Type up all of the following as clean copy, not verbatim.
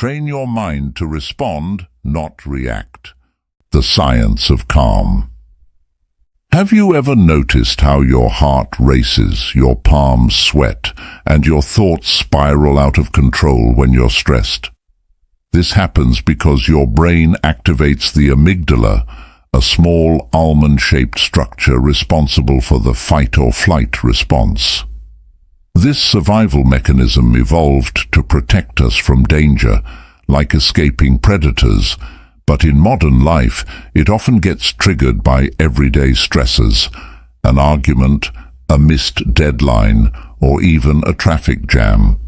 Train your mind to respond, not react. The science of calm. Have you ever noticed how your heart races, your palms sweat, and your thoughts spiral out of control when you're stressed? This happens because your brain activates the amygdala, a small almond-shaped structure responsible for the fight-or-flight response. This survival mechanism evolved to protect us from danger, like escaping predators, but in modern life it often gets triggered by everyday stresses, an argument, a missed deadline, or even a traffic jam.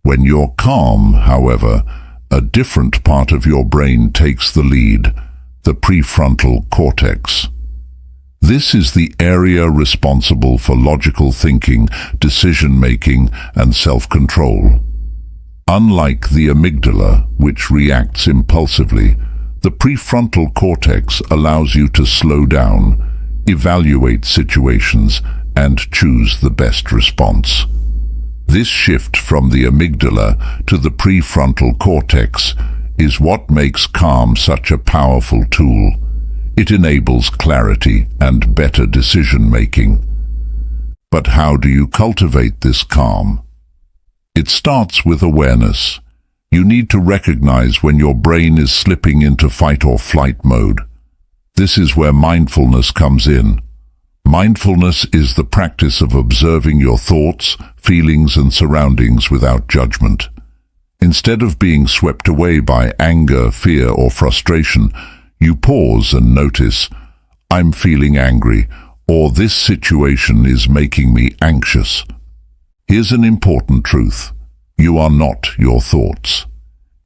When you're calm, however, a different part of your brain takes the lead, the prefrontal cortex. This is the area responsible for logical thinking, decision-making, and self-control. Unlike the amygdala, which reacts impulsively, the prefrontal cortex allows you to slow down, evaluate situations, and choose the best response. This shift from the amygdala to the prefrontal cortex is what makes calm such a powerful tool. It enables clarity and better decision-making. But how do you cultivate this calm? It starts with awareness. You need to recognize when your brain is slipping into fight-or-flight mode. This is where mindfulness comes in. Mindfulness is the practice of observing your thoughts, feelings, and surroundings without judgment. Instead of being swept away by anger, fear, or frustration, you pause and notice, I'm feeling angry, or this situation is making me anxious. Here's an important truth. You are not your thoughts.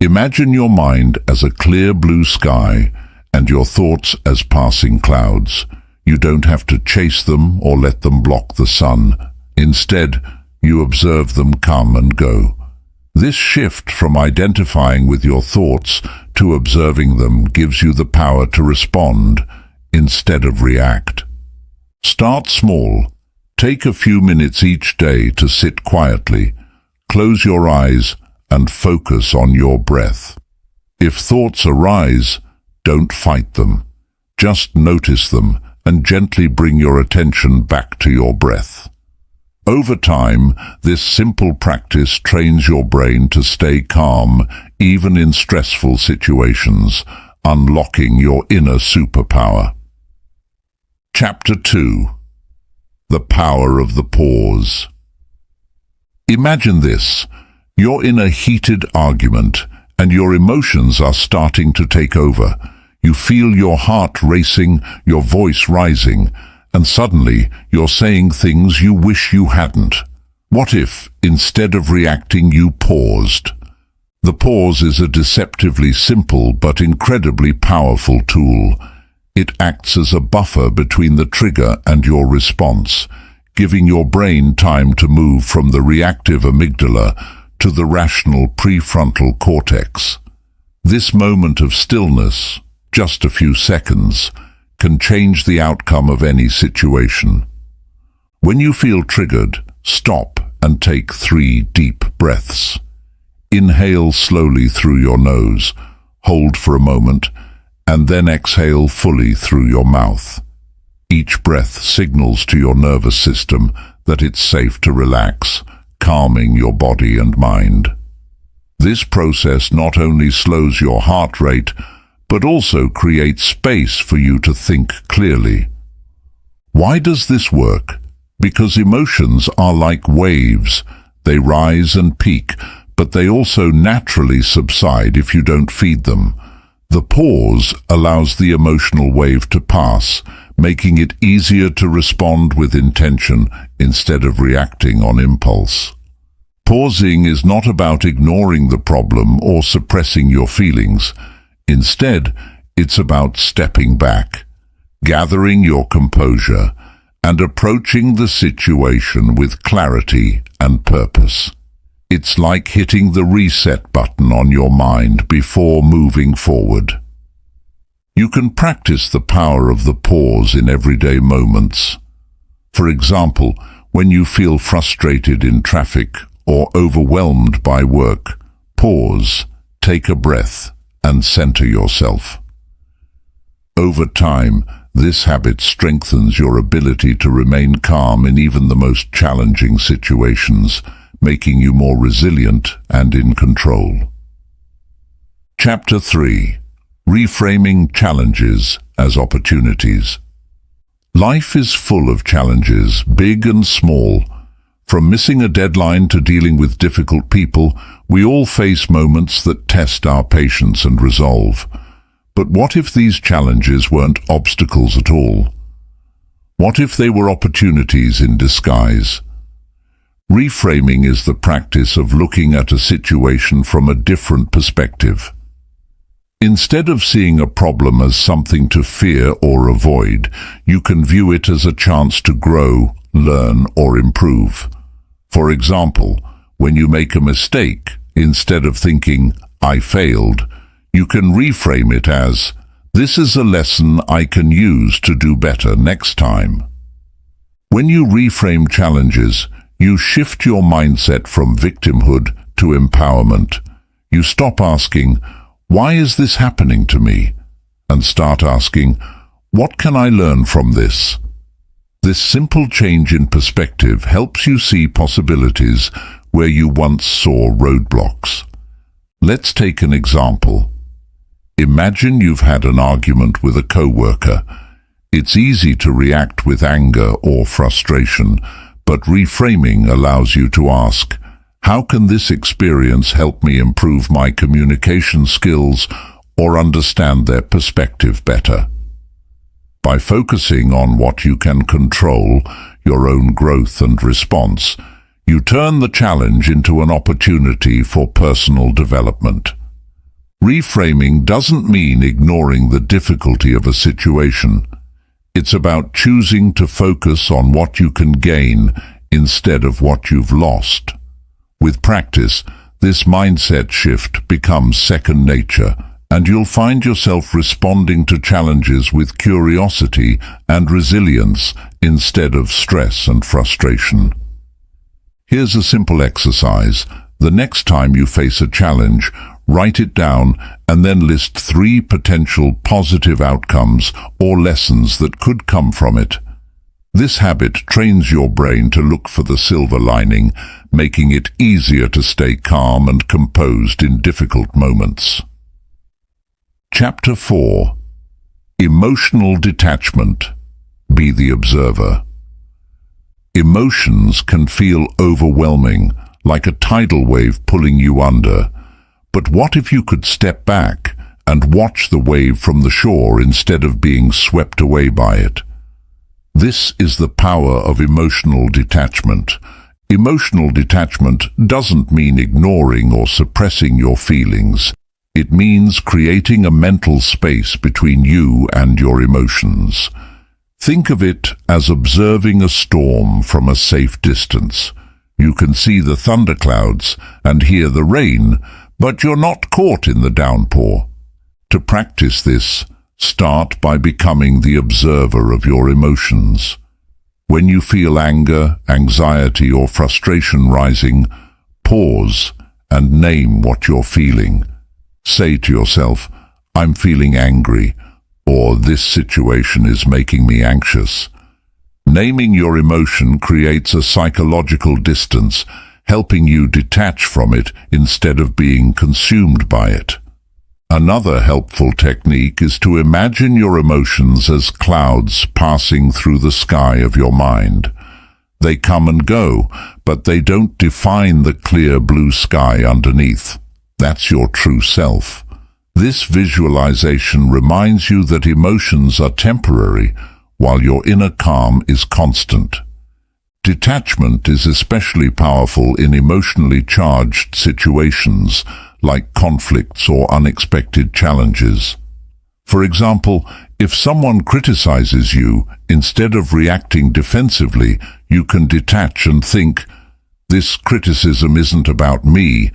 Imagine your mind as a clear blue sky and your thoughts as passing clouds. You don't have to chase them or let them block the sun. Instead, you observe them come and go. This shift from identifying with your thoughts to observing them gives you the power to respond instead of react. Start small. Take a few minutes each day to sit quietly. Close your eyes and focus on your breath. If thoughts arise, don't fight them. Just notice them and gently bring your attention back to your breath. Over time, this simple practice trains your brain to stay calm, even in stressful situations, unlocking your inner superpower. Chapter 2. The Power of the Pause. Imagine this. You're in a heated argument, and your emotions are starting to take over. You feel your heart racing, your voice rising, and suddenly you're saying things you wish you hadn't. What if, instead of reacting, you paused? The pause is a deceptively simple but incredibly powerful tool. It acts as a buffer between the trigger and your response, giving your brain time to move from the reactive amygdala to the rational prefrontal cortex. This moment of stillness, just a few seconds, can change the outcome of any situation. When you feel triggered, stop and take 3 deep breaths. Inhale slowly through your nose, hold for a moment, and then exhale fully through your mouth. Each breath signals to your nervous system that it's safe to relax, calming your body and mind. This process not only slows your heart rate, but also creates space for you to think clearly. Why does this work? Because emotions are like waves. They rise and peak, but they also naturally subside if you don't feed them. The pause allows the emotional wave to pass, making it easier to respond with intention instead of reacting on impulse. Pausing is not about ignoring the problem or suppressing your feelings. Instead, it's about stepping back, gathering your composure, and approaching the situation with clarity and purpose. It's like hitting the reset button on your mind before moving forward. You can practice the power of the pause in everyday moments. For example, when you feel frustrated in traffic or overwhelmed by work, pause. take a breath and center yourself. Over time, this habit strengthens your ability to remain calm in even the most challenging situations, making you more resilient and in control. Chapter 3. Reframing challenges as opportunities. Life is full of challenges, big and small. From missing a deadline to dealing with difficult people, we all face moments that test our patience and resolve. But what if these challenges weren't obstacles at all? What if they were opportunities in disguise? Reframing is the practice of looking at a situation from a different perspective. Instead of seeing a problem as something to fear or avoid, you can view it as a chance to grow, learn, or improve. For example, when you make a mistake, instead of thinking, "I failed," you can reframe it as, "This is a lesson I can use to do better next time." When you reframe challenges, you shift your mindset from victimhood to empowerment. You stop asking, "Why is this happening to me?" and start asking, "What can I learn from this?" This simple change in perspective helps you see possibilities where you once saw roadblocks. Let's take an example. Imagine you've had an argument with a coworker. It's easy to react with anger or frustration, but reframing allows you to ask, how can this experience help me improve my communication skills or understand their perspective better? By focusing on what you can control, your own growth and response, you turn the challenge into an opportunity for personal development. Reframing doesn't mean ignoring the difficulty of a situation. It's about choosing to focus on what you can gain instead of what you've lost. With practice, this mindset shift becomes second nature, and you'll find yourself responding to challenges with curiosity and resilience instead of stress and frustration. Here's a simple exercise. The next time you face a challenge, write it down and then list 3 potential positive outcomes or lessons that could come from it. This habit trains your brain to look for the silver lining, making it easier to stay calm and composed in difficult moments. Chapter 4. Emotional detachment. Be the observer. Emotions can feel overwhelming, like a tidal wave pulling you under. But what if you could step back and watch the wave from the shore instead of being swept away by it? This is the power of emotional detachment. Emotional detachment doesn't mean ignoring or suppressing your feelings. It means creating a mental space between you and your emotions. Think of it as observing a storm from a safe distance. You can see the thunderclouds and hear the rain, but you're not caught in the downpour. To practice this, start by becoming the observer of your emotions. When you feel anger, anxiety, or frustration rising, pause and name what you're feeling. Say to yourself, "I'm feeling angry," or "This situation is making me anxious." Naming your emotion creates a psychological distance, helping you detach from it instead of being consumed by it. Another helpful technique is to imagine your emotions as clouds passing through the sky of your mind. They come and go, but they don't define the clear blue sky underneath. That's your true self. This visualization reminds you that emotions are temporary, while your inner calm is constant. Detachment is especially powerful in emotionally charged situations, like conflicts or unexpected challenges. For example, if someone criticizes you, instead of reacting defensively, you can detach and think, "This criticism isn't about me,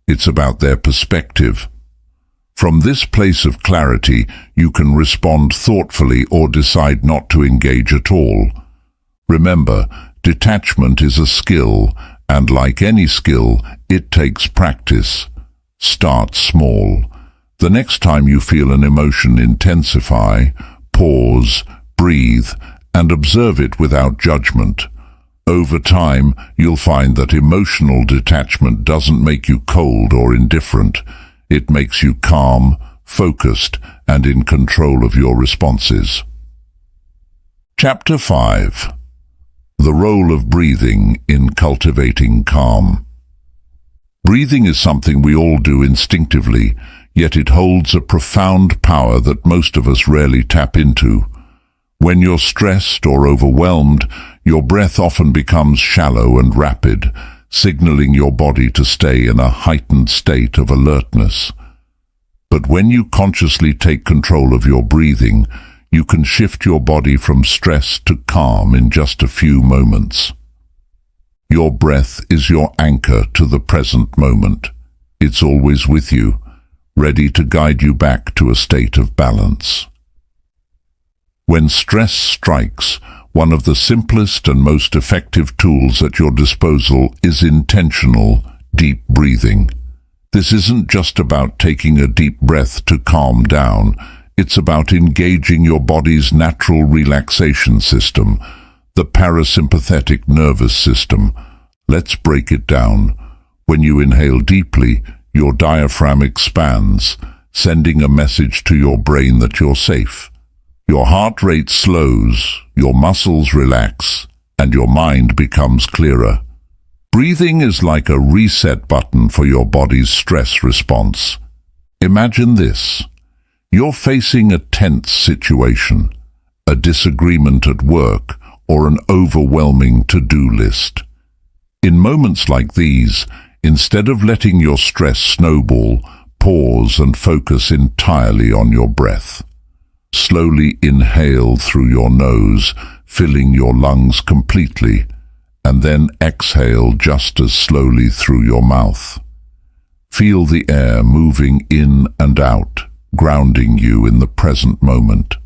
it's about their perspective." From this place of clarity, you can respond thoughtfully or decide not to engage at all. Remember, detachment is a skill, and like any skill, it takes practice. Start small. The next time you feel an emotion intensify, pause, breathe, and observe it without judgment. Over time, you'll find that emotional detachment doesn't make you cold or indifferent. It makes you calm, focused, and in control of your responses. Chapter 5. The role of breathing in cultivating calm. Breathing is something we all do instinctively, yet it holds a profound power that most of us rarely tap into. When you're stressed or overwhelmed, your breath often becomes shallow and rapid, signaling your body to stay in a heightened state of alertness. But when you consciously take control of your breathing, you can shift your body from stress to calm in just a few moments. Your breath is your anchor to the present moment. It's always with you, ready to guide you back to a state of balance. When stress strikes, one of the simplest and most effective tools at your disposal is intentional, deep breathing. This isn't just about taking a deep breath to calm down. It's about engaging your body's natural relaxation system, the parasympathetic nervous system. Let's break it down. When you inhale deeply, your diaphragm expands, sending a message to your brain that you're safe. Your heart rate slows, your muscles relax, and your mind becomes clearer. Breathing is like a reset button for your body's stress response. Imagine this. You're facing a tense situation, a disagreement at work, or an overwhelming to-do list. In moments like these, instead of letting your stress snowball, pause and focus entirely on your breath. Slowly inhale through your nose, filling your lungs completely, and then exhale just as slowly through your mouth. Feel the air moving in and out, grounding you in the present moment.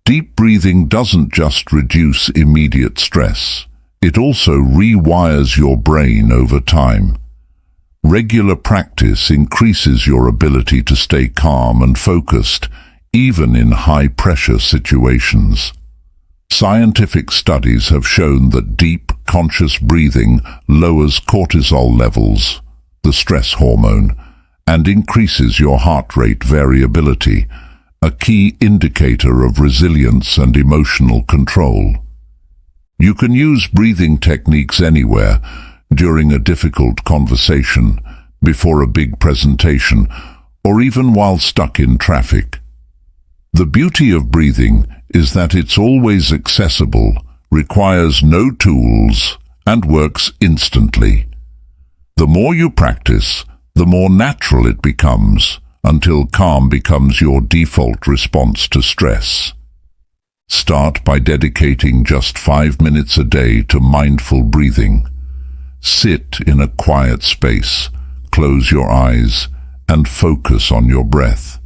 Deep breathing doesn't just reduce immediate stress. It also rewires your brain over time. Regular practice increases your ability to stay calm and focused, even in high-pressure situations. Scientific studies have shown that deep, conscious breathing lowers cortisol levels, the stress hormone, and increases your heart rate variability, a key indicator of resilience and emotional control. You can use breathing techniques anywhere, during a difficult conversation, before a big presentation, or even while stuck in traffic. The beauty of breathing is that it's always accessible, requires no tools, and works instantly. The more you practice, the more natural it becomes, until calm becomes your default response to stress. Start by dedicating just 5 minutes a day to mindful breathing. Sit in a quiet space, close your eyes, and focus on your breath.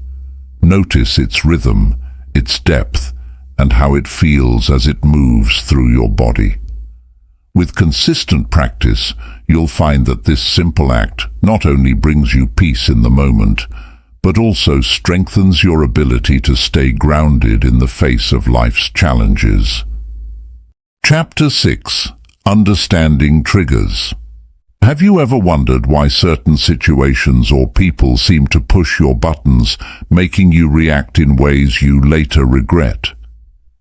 Notice its rhythm, its depth, and how it feels as it moves through your body. With consistent practice, you'll find that this simple act not only brings you peace in the moment, but also strengthens your ability to stay grounded in the face of life's challenges. Chapter 6. Understanding Triggers. Have you ever wondered why certain situations or people seem to push your buttons, making you react in ways you later regret?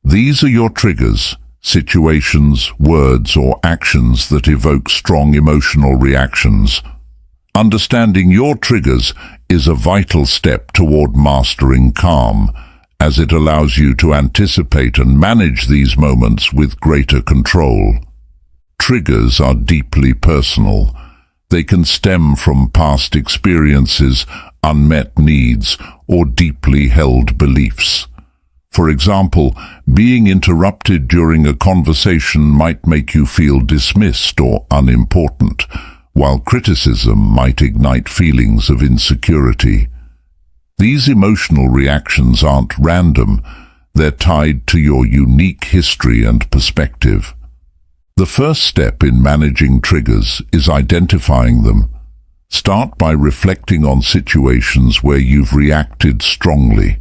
These are your triggers, situations, words, or actions that evoke strong emotional reactions. Understanding your triggers is a vital step toward mastering calm, as it allows you to anticipate and manage these moments with greater control. Triggers are deeply personal. They can stem from past experiences, unmet needs, or deeply held beliefs. For example, being interrupted during a conversation might make you feel dismissed or unimportant, while criticism might ignite feelings of insecurity. These emotional reactions aren't random. They're tied to your unique history and perspective. The first step in managing triggers is identifying them. Start by reflecting on situations where you've reacted strongly.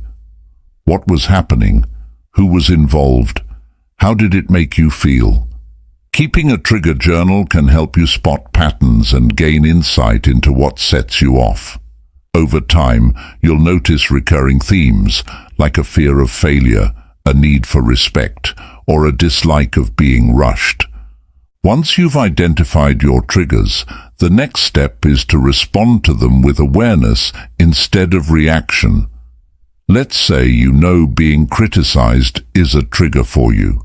What was happening? Who was involved? How did it make you feel? Keeping a trigger journal can help you spot patterns and gain insight into what sets you off. Over time, you'll notice recurring themes, like a fear of failure, a need for respect, or a dislike of being rushed. Once you've identified your triggers, the next step is to respond to them with awareness instead of reaction. Let's say you know being criticized is a trigger for you.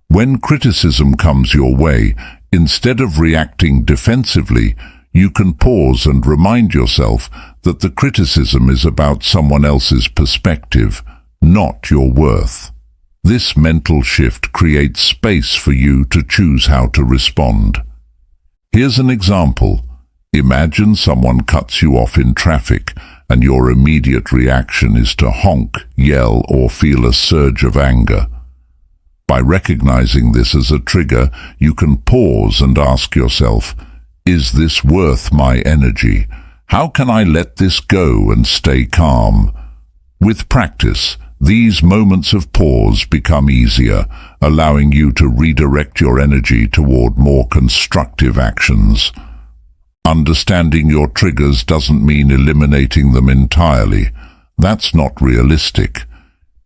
When criticism comes your way, instead of reacting defensively, you can pause and remind yourself that the criticism is about someone else's perspective, not your worth. This mental shift creates space for you to choose how to respond. Here's an example. Imagine someone cuts you off in traffic, and your immediate reaction is to honk, yell, or feel a surge of anger. By recognizing this as a trigger, you can pause and ask yourself, is this worth my energy? How can I let this go and stay calm? With practice, these moments of pause become easier, allowing you to redirect your energy toward more constructive actions. Understanding your triggers doesn't mean eliminating them entirely. That's not realistic.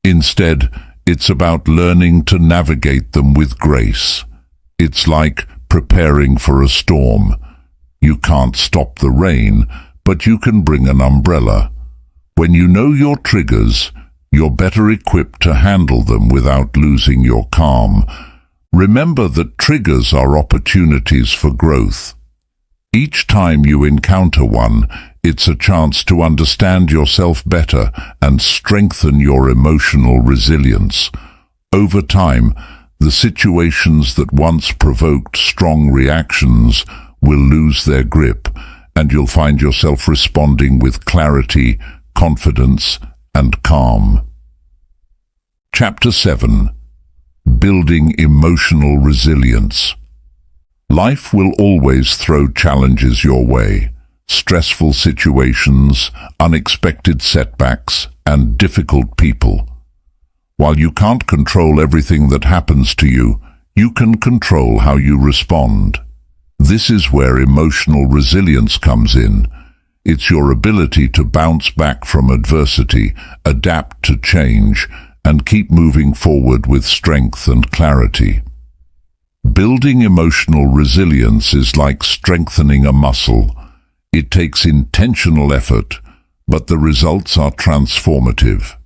Instead, it's about learning to navigate them with grace. It's like preparing for a storm. You can't stop the rain, but you can bring an umbrella. When you know your triggers, you're better equipped to handle them without losing your calm. Remember that triggers are opportunities for growth. Each time you encounter one, it's a chance to understand yourself better and strengthen your emotional resilience. Over time, the situations that once provoked strong reactions will lose their grip, and you'll find yourself responding with clarity, confidence, and calm. Chapter 7. Building Emotional Resilience. Life will always throw challenges your way. Stressful situations, unexpected setbacks, and difficult people. While you can't control everything that happens to you, you can control how you respond. This is where emotional resilience comes in. It's your ability to bounce back from adversity, adapt to change, and keep moving forward with strength and clarity. Building emotional resilience is like strengthening a muscle. It takes intentional effort, but the results are transformative.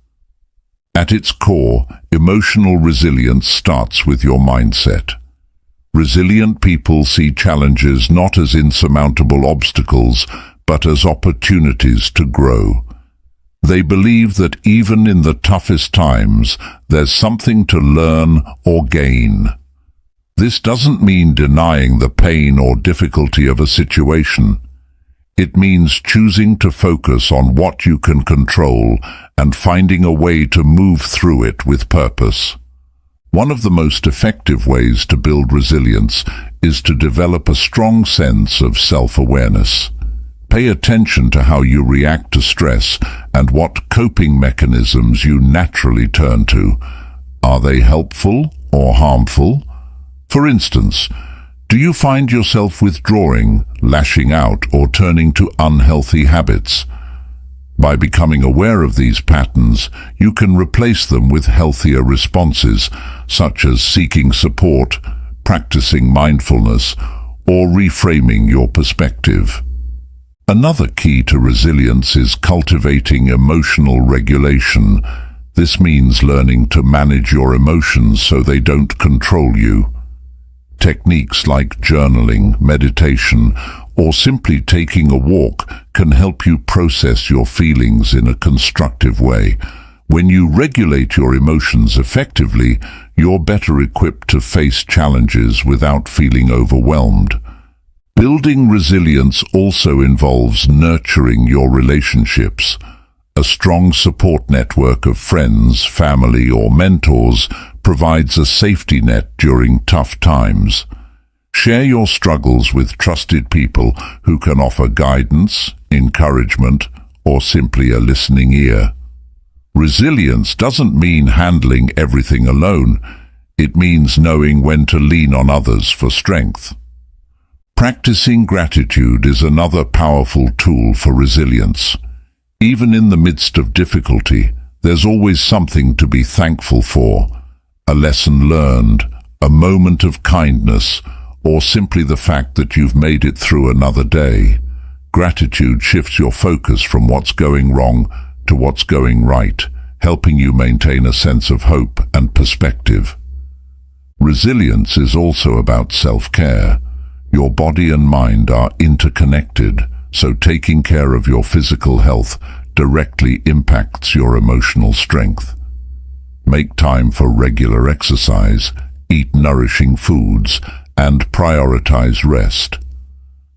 At its core, emotional resilience starts with your mindset. Resilient people see challenges not as insurmountable obstacles, but as opportunities to grow. They believe that even in the toughest times, there's something to learn or gain. This doesn't mean denying the pain or difficulty of a situation. It means choosing to focus on what you can control and finding a way to move through it with purpose. One of the most effective ways to build resilience is to develop a strong sense of self-awareness. Pay attention to how you react to stress and what coping mechanisms you naturally turn to. Are they helpful or harmful? For instance, do you find yourself withdrawing, lashing out, or turning to unhealthy habits? By becoming aware of these patterns, you can replace them with healthier responses, such as seeking support, practicing mindfulness, or reframing your perspective. Another key to resilience is cultivating emotional regulation. This means learning to manage your emotions so they don't control you. Techniques like journaling, meditation, or simply taking a walk can help you process your feelings in a constructive way. When you regulate your emotions effectively, you're better equipped to face challenges without feeling overwhelmed. Building resilience also involves nurturing your relationships. A strong support network of friends, family, or mentors provides a safety net during tough times. Share your struggles with trusted people who can offer guidance, encouragement, or simply a listening ear. Resilience doesn't mean handling everything alone. It means knowing when to lean on others for strength. Practicing gratitude is another powerful tool for resilience. Even in the midst of difficulty, there's always something to be thankful for. A lesson learned, a moment of kindness, or simply the fact that you've made it through another day. Gratitude shifts your focus from what's going wrong to what's going right, helping you maintain a sense of hope and perspective. Resilience is also about self-care. Your body and mind are interconnected, so taking care of your physical health directly impacts your emotional strength. Make time for regular exercise, eat nourishing foods, and prioritize rest.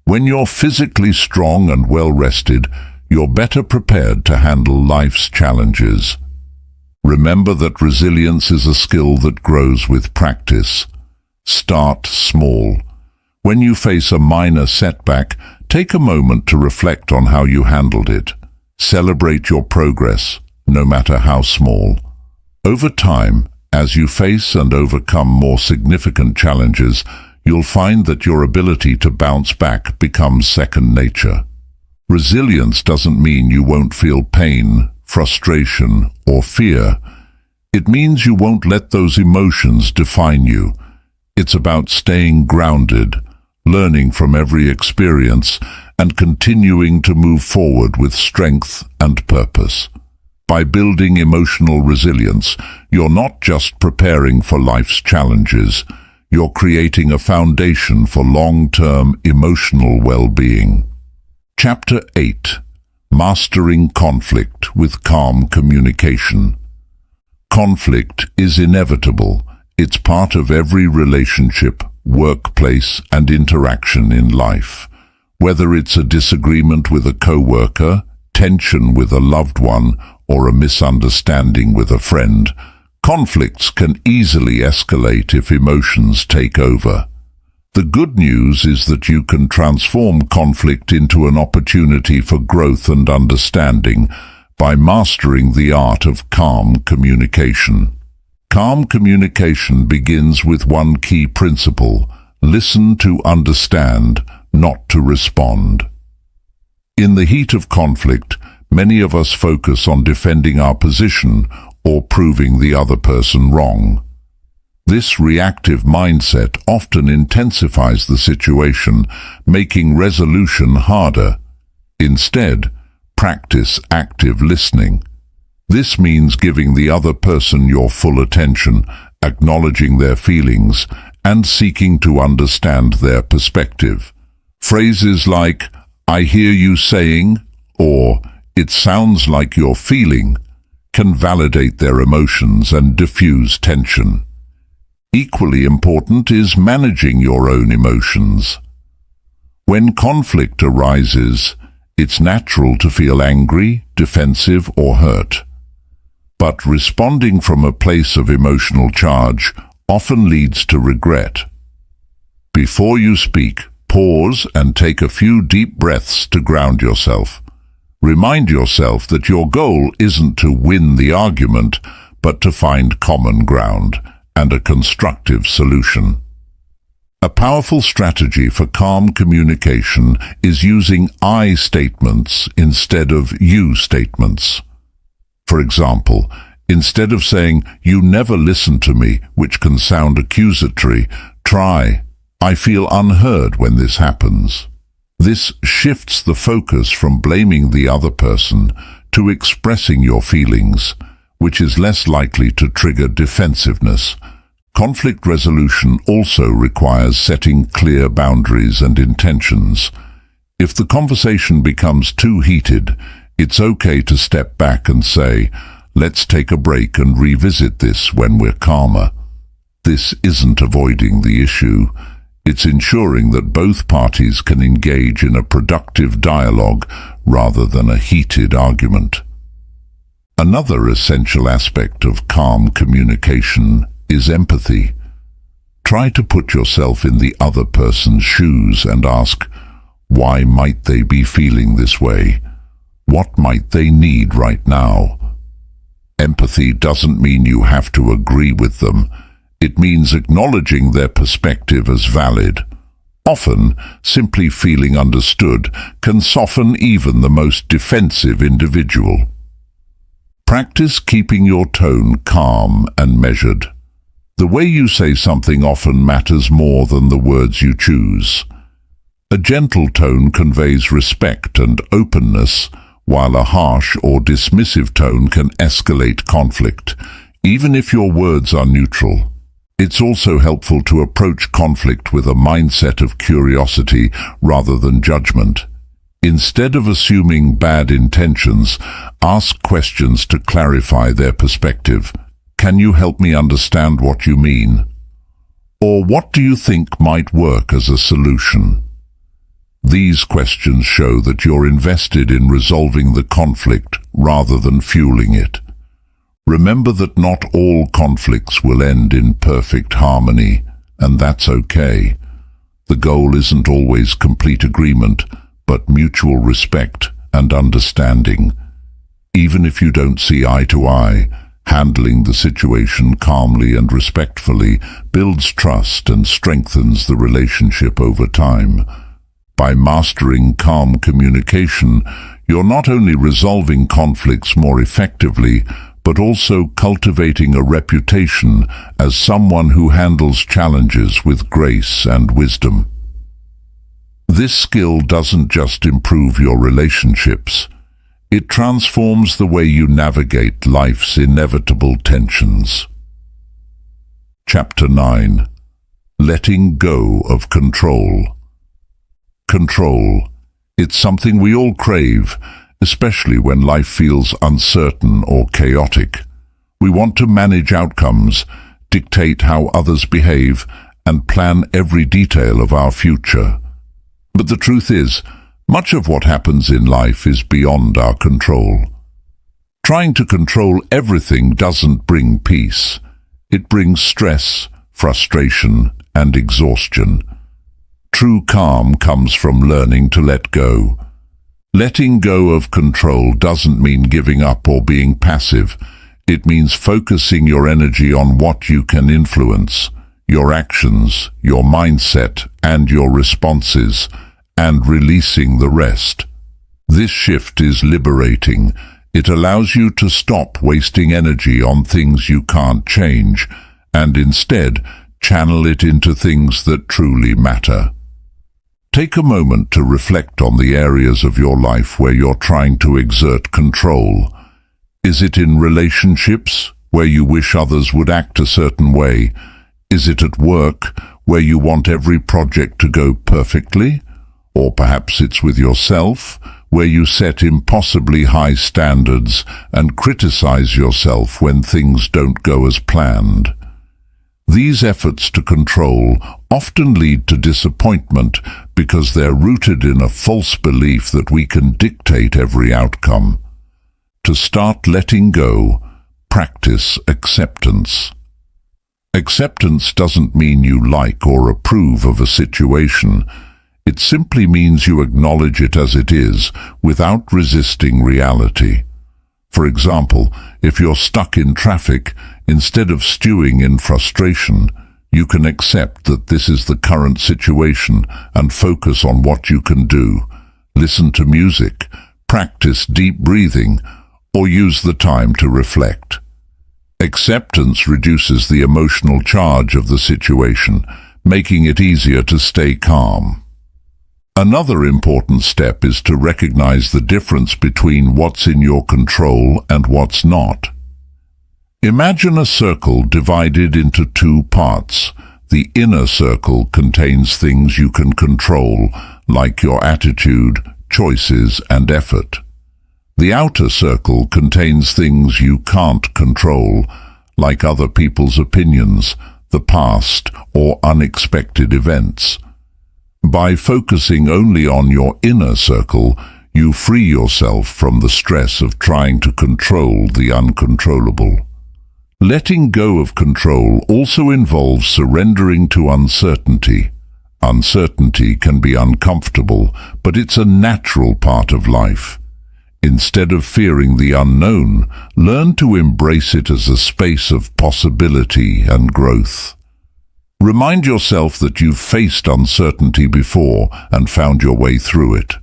When you're physically strong and well-rested, you're better prepared to handle life's challenges. Remember that resilience is a skill that grows with practice. Start small. When you face a minor setback, take a moment to reflect on how you handled it. Celebrate your progress, no matter how small. Over time, as you face and overcome more significant challenges, you'll find that your ability to bounce back becomes second nature. Resilience doesn't mean you won't feel pain, frustration, or fear. It means you won't let those emotions define you. It's about staying grounded, learning from every experience, and continuing to move forward with strength and purpose. By building emotional resilience, you're not just preparing for life's challenges, you're creating a foundation for long-term emotional well-being. Chapter 8. Mastering Conflict with Calm Communication. Conflict is inevitable. It's part of every relationship, workplace, and interaction in life. Whether it's a disagreement with a coworker, tension with a loved one, or a misunderstanding with a friend, conflicts can easily escalate if emotions take over. The good news is that you can transform conflict into an opportunity for growth and understanding by mastering the art of calm communication. Calm communication begins with one key principle: listen to understand, not to respond. In the heat of conflict, many of us focus on defending our position or proving the other person wrong. This reactive mindset often intensifies the situation, making resolution harder. Instead, practice active listening. This means giving the other person your full attention, acknowledging their feelings, and seeking to understand their perspective. Phrases like, "I hear you saying," or "it sounds like you're feeling," can validate their emotions and diffuse tension. Equally important is managing your own emotions. When conflict arises, it's natural to feel angry, defensive, or hurt. But responding from a place of emotional charge often leads to regret. Before you speak, pause and take a few deep breaths to ground yourself. Remind yourself that your goal isn't to win the argument, but to find common ground and a constructive solution. A powerful strategy for calm communication is using I statements instead of you statements. For example, instead of saying, "You never listen to me," which can sound accusatory, try, "I feel unheard when this happens." This shifts the focus from blaming the other person to expressing your feelings, which is less likely to trigger defensiveness. Conflict resolution also requires setting clear boundaries and intentions. If the conversation becomes too heated, it's okay to step back and say, "Let's take a break and revisit this when we're calmer." This isn't avoiding the issue. It's ensuring that both parties can engage in a productive dialogue rather than a heated argument. Another essential aspect of calm communication is empathy. Try to put yourself in the other person's shoes and ask, why might they be feeling this way? What might they need right now? Empathy doesn't mean you have to agree with them. It means acknowledging their perspective as valid. Often, simply feeling understood can soften even the most defensive individual. Practice keeping your tone calm and measured. The way you say something often matters more than the words you choose. A gentle tone conveys respect and openness, while a harsh or dismissive tone can escalate conflict, even if your words are neutral. It's also helpful to approach conflict with a mindset of curiosity rather than judgment. Instead of assuming bad intentions, ask questions to clarify their perspective. Can you help me understand what you mean? Or what do you think might work as a solution? These questions show that you're invested in resolving the conflict rather than fueling it. Remember that not all conflicts will end in perfect harmony, and that's okay. The goal isn't always complete agreement, but mutual respect and understanding. Even if you don't see eye to eye, handling the situation calmly and respectfully builds trust and strengthens the relationship over time. By mastering calm communication, you're not only resolving conflicts more effectively, but also cultivating a reputation as someone who handles challenges with grace and wisdom. This skill doesn't just improve your relationships, it transforms the way you navigate life's inevitable tensions. Chapter 9. Letting Go of Control. Control. It's something we all crave, especially when life feels uncertain or chaotic. We want to manage outcomes, dictate how others behave, and plan every detail of our future. But the truth is, much of what happens in life is beyond our control. Trying to control everything doesn't bring peace. It brings stress, frustration, and exhaustion. True calm comes from learning to let go. Letting go of control doesn't mean giving up or being passive. It means focusing your energy on what you can influence, your actions, your mindset, and your responses, and releasing the rest. This shift is liberating. It allows you to stop wasting energy on things you can't change, and instead channel it into things that truly matter. Take a moment to reflect on the areas of your life where you're trying to exert control. Is it in relationships, where you wish others would act a certain way? Is it at work, where you want every project to go perfectly? Or perhaps it's with yourself, where you set impossibly high standards and criticize yourself when things don't go as planned. These efforts to control often lead to disappointment because they're rooted in a false belief that we can dictate every outcome. To start letting go, practice acceptance. Acceptance doesn't mean you like or approve of a situation. It simply means you acknowledge it as it is, without resisting reality. For example, if you're stuck in traffic, instead of stewing in frustration, you can accept that this is the current situation and focus on what you can do. Listen to music, practice deep breathing, or use the time to reflect. Acceptance reduces the emotional charge of the situation, making it easier to stay calm. Another important step is to recognize the difference between what's in your control and what's not. Imagine a circle divided into two parts. The inner circle contains things you can control, like your attitude, choices, and effort. The outer circle contains things you can't control, like other people's opinions, the past, or unexpected events. By focusing only on your inner circle, you free yourself from the stress of trying to control the uncontrollable. Letting go of control also involves surrendering to uncertainty. Uncertainty can be uncomfortable, but it's a natural part of life. Instead of fearing the unknown, learn to embrace it as a space of possibility and growth. Remind yourself that you've faced uncertainty before and found your way through it.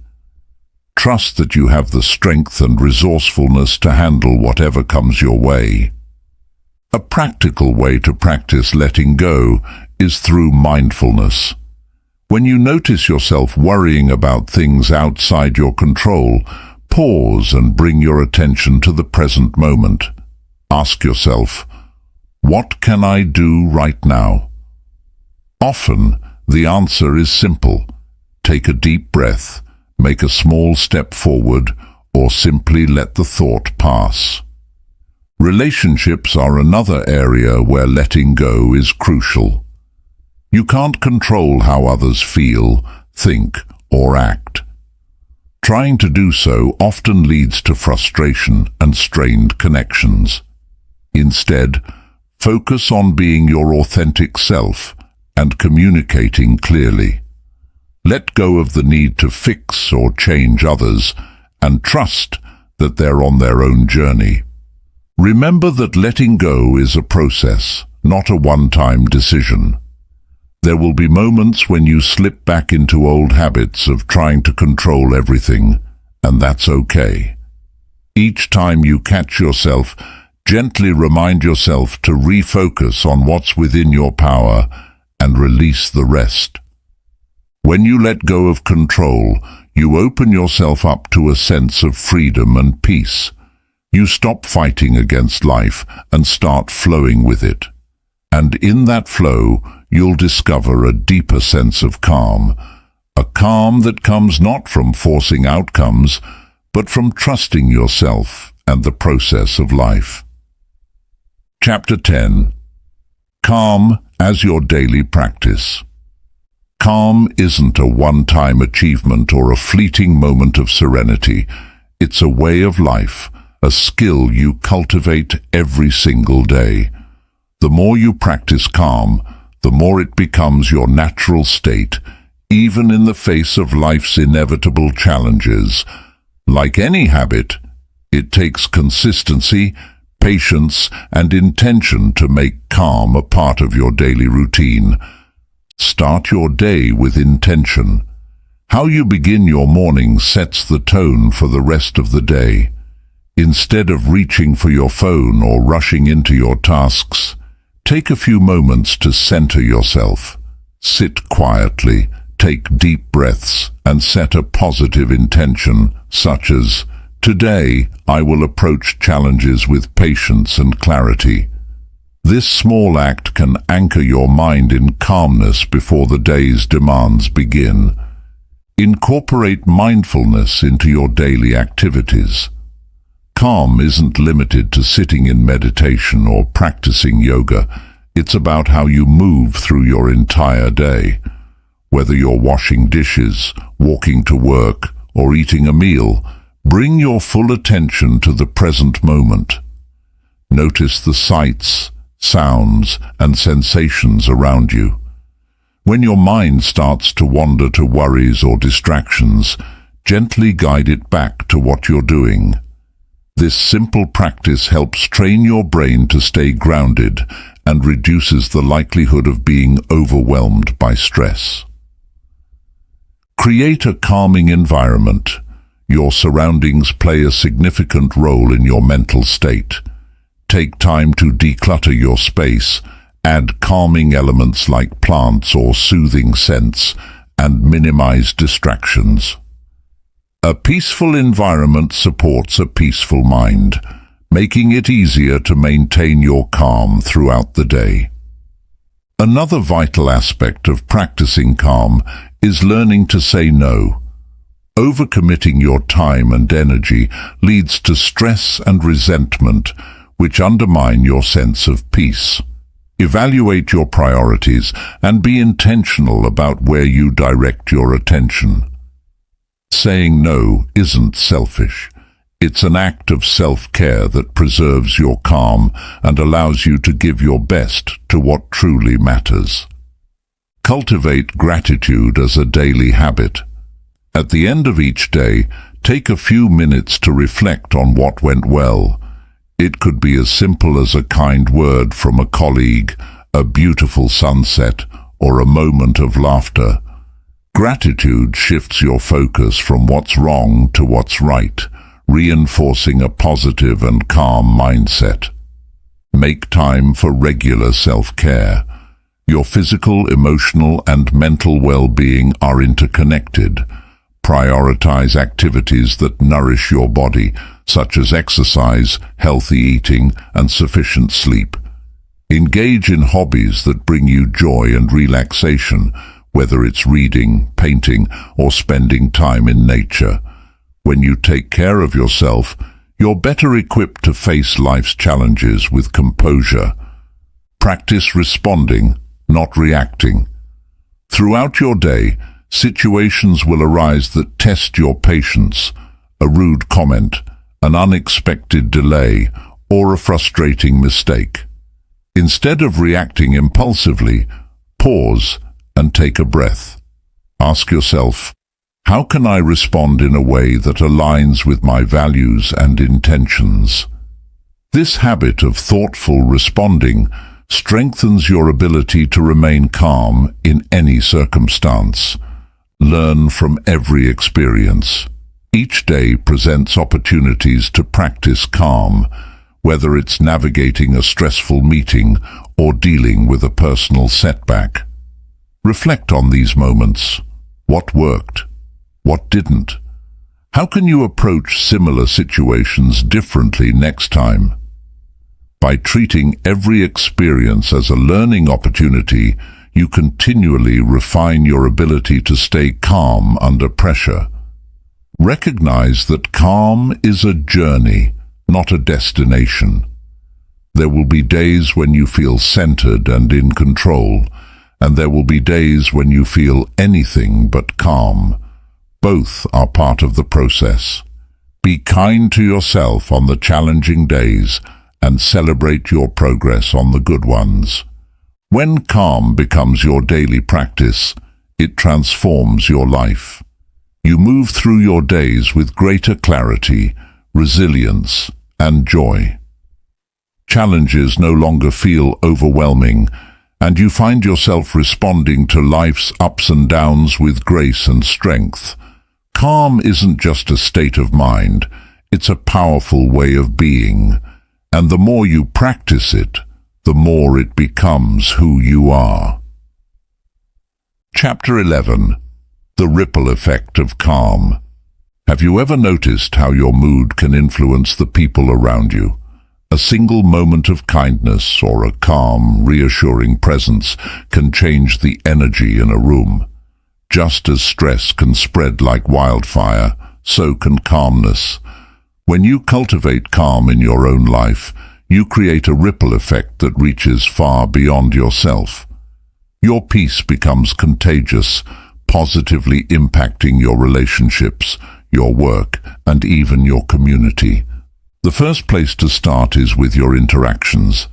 Trust that you have the strength and resourcefulness to handle whatever comes your way. A practical way to practice letting go is through mindfulness. When you notice yourself worrying about things outside your control, pause and bring your attention to the present moment. Ask yourself, what can I do right now? Often, the answer is simple. Take a deep breath, make a small step forward, or simply let the thought pass. Relationships are another area where letting go is crucial. You can't control how others feel, think, or act. Trying to do so often leads to frustration and strained connections. Instead, focus on being your authentic self and communicating clearly. Let go of the need to fix or change others and trust that they're on their own journey. Remember that letting go is a process, not a one-time decision. There will be moments when you slip back into old habits of trying to control everything, and that's okay. Each time you catch yourself, gently remind yourself to refocus on what's within your power and release the rest. When you let go of control, you open yourself up to a sense of freedom and peace. You stop fighting against life and start flowing with it. And in that flow, you'll discover a deeper sense of calm, a calm that comes not from forcing outcomes, but from trusting yourself and the process of life. Chapter 10. Calm as your daily practice. Calm isn't a one-time achievement or a fleeting moment of serenity. It's a way of life, a skill you cultivate every single day. The more you practice calm, the more it becomes your natural state, even in the face of life's inevitable challenges. Like any habit, it takes consistency, patience, and intention to make calm a part of your daily routine. Start your day with intention. How you begin your morning sets the tone for the rest of the day. Instead of reaching for your phone or rushing into your tasks, take a few moments to center yourself. Sit quietly, take deep breaths, and set a positive intention, such as, "Today, I will approach challenges with patience and clarity." This small act can anchor your mind in calmness before the day's demands begin. Incorporate mindfulness into your daily activities. Calm isn't limited to sitting in meditation or practicing yoga. It's about how you move through your entire day. Whether you're washing dishes, walking to work, or eating a meal, bring your full attention to the present moment. Notice the sights, sounds, and sensations around you. When your mind starts to wander to worries or distractions, gently guide it back to what you're doing. This simple practice helps train your brain to stay grounded and reduces the likelihood of being overwhelmed by stress. Create a calming environment. Your surroundings play a significant role in your mental state. Take time to declutter your space, add calming elements like plants or soothing scents, and minimize distractions. A peaceful environment supports a peaceful mind, making it easier to maintain your calm throughout the day. Another vital aspect of practicing calm is learning to say no. Overcommitting your time and energy leads to stress and resentment, which undermine your sense of peace. Evaluate your priorities and be intentional about where you direct your attention. Saying no isn't selfish. It's an act of self-care that preserves your calm and allows you to give your best to what truly matters. Cultivate gratitude as a daily habit. At the end of each day, take a few minutes to reflect on what went well. It could be as simple as a kind word from a colleague, a beautiful sunset, or a moment of laughter. Gratitude shifts your focus from what's wrong to what's right, reinforcing a positive and calm mindset. Make time for regular self-care. Your physical, emotional, and mental well-being are interconnected. Prioritize activities that nourish your body, such as exercise, healthy eating, and sufficient sleep. Engage in hobbies that bring you joy and relaxation, whether it's reading, painting, or spending time in nature. When you take care of yourself, you're better equipped to face life's challenges with composure. Practice responding, not reacting. Throughout your day, situations will arise that test your patience. A rude comment, an unexpected delay, or a frustrating mistake. Instead of reacting impulsively, pause and take a breath. Ask yourself, how can I respond in a way that aligns with my values and intentions? This habit of thoughtful responding strengthens your ability to remain calm in any circumstance. Learn from every experience. Each day presents opportunities to practice calm, whether it's navigating a stressful meeting or dealing with a personal setback. Reflect on these moments. What worked? What didn't? How can you approach similar situations differently next time? By treating every experience as a learning opportunity, you continually refine your ability to stay calm under pressure. Recognize that calm is a journey, not a destination. There will be days when you feel centered and in control, and there will be days when you feel anything but calm. Both are part of the process. Be kind to yourself on the challenging days and celebrate your progress on the good ones. When calm becomes your daily practice, it transforms your life. You move through your days with greater clarity, resilience, and joy. Challenges no longer feel overwhelming, and you find yourself responding to life's ups and downs with grace and strength. Calm isn't just a state of mind, it's a powerful way of being, and the more you practice it, the more it becomes who you are. Chapter 11. The Ripple Effect of Calm. Have you ever noticed how your mood can influence the people around you? A single moment of kindness or a calm, reassuring presence can change the energy in a room. Just as stress can spread like wildfire, so can calmness. When you cultivate calm in your own life, you create a ripple effect that reaches far beyond yourself. Your peace becomes contagious, positively impacting your relationships, your work, and even your community. The first place to start is with your interactions.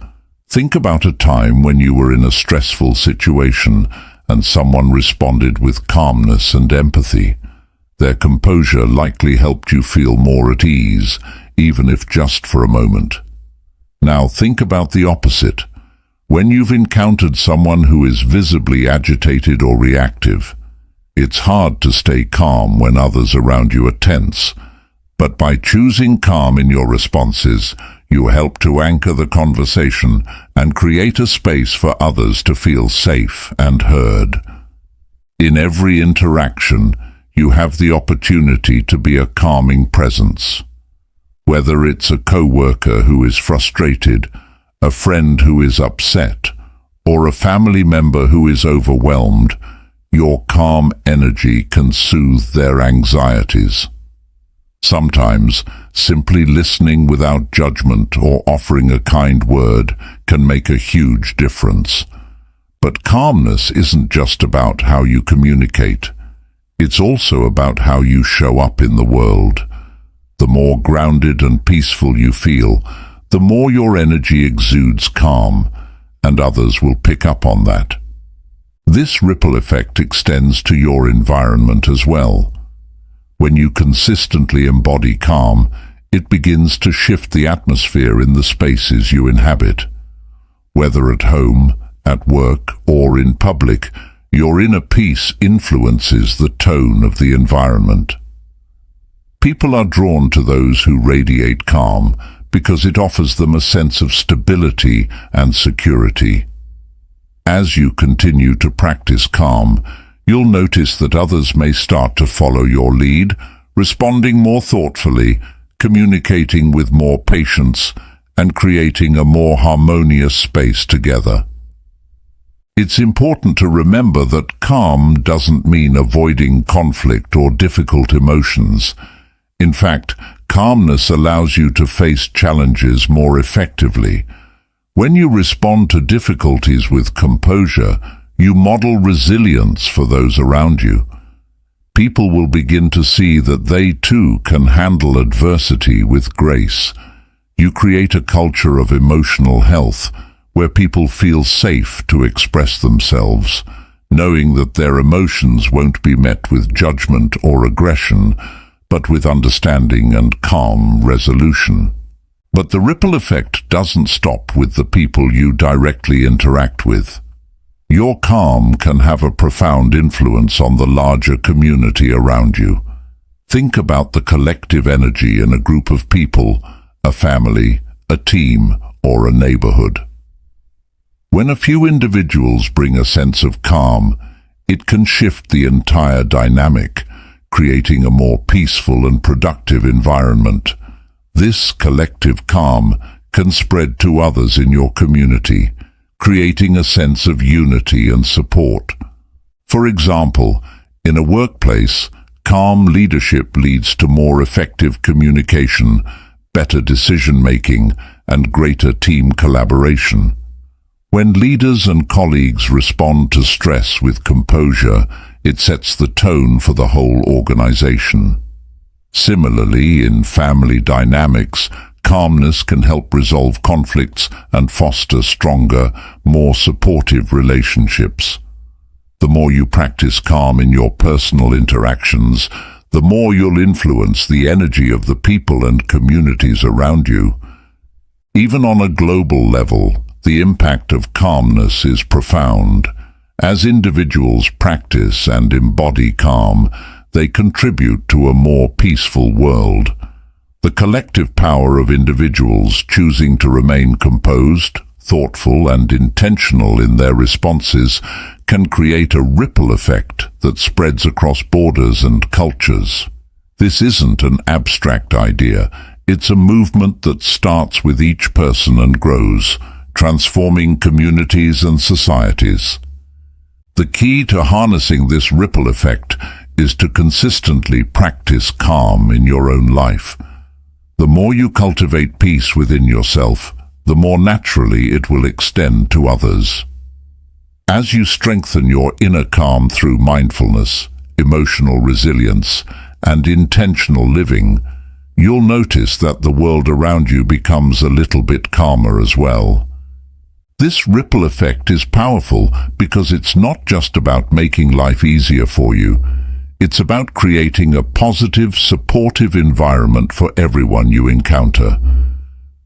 Think about a time when you were in a stressful situation and someone responded with calmness and empathy. Their composure likely helped you feel more at ease, even if just for a moment. Now think about the opposite. When you've encountered someone who is visibly agitated or reactive, it's hard to stay calm when others around you are tense. But by choosing calm in your responses, you help to anchor the conversation and create a space for others to feel safe and heard. In every interaction, you have the opportunity to be a calming presence. Whether it's a coworker who is frustrated, a friend who is upset, or a family member who is overwhelmed, your calm energy can soothe their anxieties. Sometimes, simply listening without judgment or offering a kind word can make a huge difference. But calmness isn't just about how you communicate. It's also about how you show up in the world. The more grounded and peaceful you feel, the more your energy exudes calm, and others will pick up on that. This ripple effect extends to your environment as well. When you consistently embody calm, it begins to shift the atmosphere in the spaces you inhabit. Whether at home, at work, or in public, your inner peace influences the tone of the environment. People are drawn to those who radiate calm because it offers them a sense of stability and security. As you continue to practice calm, you'll notice that others may start to follow your lead, responding more thoughtfully, communicating with more patience, and creating a more harmonious space together. It's important to remember that calm doesn't mean avoiding conflict or difficult emotions. In fact, calmness allows you to face challenges more effectively. When you respond to difficulties with composure, you model resilience for those around you. People will begin to see that they too can handle adversity with grace. You create a culture of emotional health where people feel safe to express themselves, knowing that their emotions won't be met with judgment or aggression, but with understanding and calm resolution. But the ripple effect doesn't stop with the people you directly interact with. Your calm can have a profound influence on the larger community around you. Think about the collective energy in a group of people, a family, a team, or a neighborhood. When a few individuals bring a sense of calm, it can shift the entire dynamic, creating a more peaceful and productive environment. This collective calm can spread to others in your community, creating a sense of unity and support. For example, in a workplace, calm leadership leads to more effective communication, better decision-making, and greater team collaboration. When leaders and colleagues respond to stress with composure, it sets the tone for the whole organization. Similarly, in family dynamics, calmness can help resolve conflicts and foster stronger, more supportive relationships. The more you practice calm in your personal interactions, the more you'll influence the energy of the people and communities around you. Even on a global level, the impact of calmness is profound. As individuals practice and embody calm, they contribute to a more peaceful world. The collective power of individuals choosing to remain composed, thoughtful, and intentional in their responses can create a ripple effect that spreads across borders and cultures. This isn't an abstract idea. It's a movement that starts with each person and grows, transforming communities and societies. The key to harnessing this ripple effect is to consistently practice calm in your own life. The more you cultivate peace within yourself, the more naturally it will extend to others. As you strengthen your inner calm through mindfulness, emotional resilience, and intentional living, you'll notice that the world around you becomes a little bit calmer as well. This ripple effect is powerful because it's not just about making life easier for you. It's about creating a positive, supportive environment for everyone you encounter.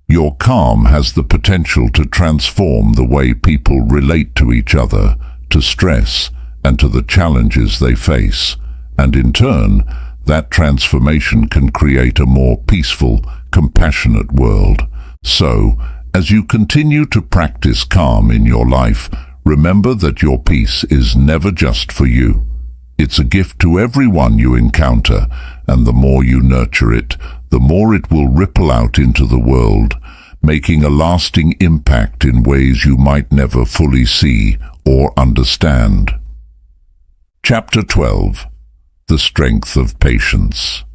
Your calm has the potential to transform the way people relate to each other, to stress, and to the challenges they face. And in turn, that transformation can create a more peaceful, compassionate world. So, as you continue to practice calm in your life, remember that your peace is never just for you. It's a gift to everyone you encounter, and the more you nurture it, the more it will ripple out into the world, making a lasting impact in ways you might never fully see or understand. Chapter 12. The Strength of Patience.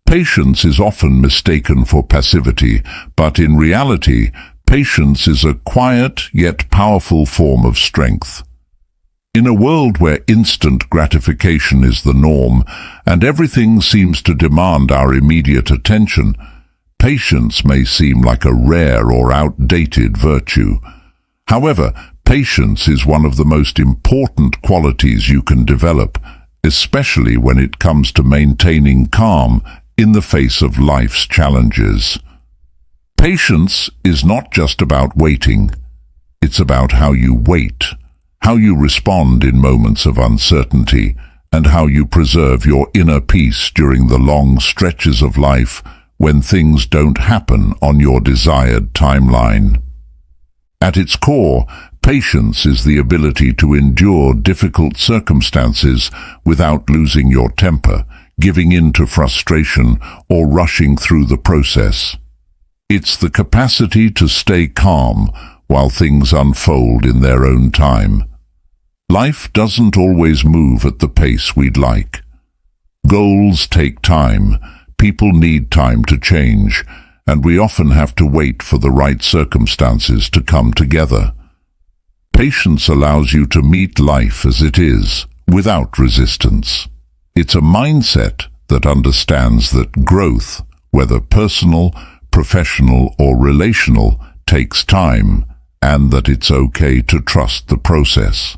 Patience is often mistaken for passivity, but in reality, patience is a quiet yet powerful form of strength. In a world where instant gratification is the norm and everything seems to demand our immediate attention, patience may seem like a rare or outdated virtue. However, patience is one of the most important qualities you can develop, especially when it comes to maintaining calm in the face of life's challenges. Patience is not just about waiting. It's about how you wait, how you respond in moments of uncertainty, and how you preserve your inner peace during the long stretches of life when things don't happen on your desired timeline. At its core, patience is the ability to endure difficult circumstances without losing your temper, giving in to frustration, or rushing through the process. It's the capacity to stay calm while things unfold in their own time. Life doesn't always move at the pace we'd like. Goals take time, people need time to change, and we often have to wait for the right circumstances to come together. Patience allows you to meet life as it is, without resistance. It's a mindset that understands that growth, whether personal, professional, or relational, takes time, and that it's okay to trust the process.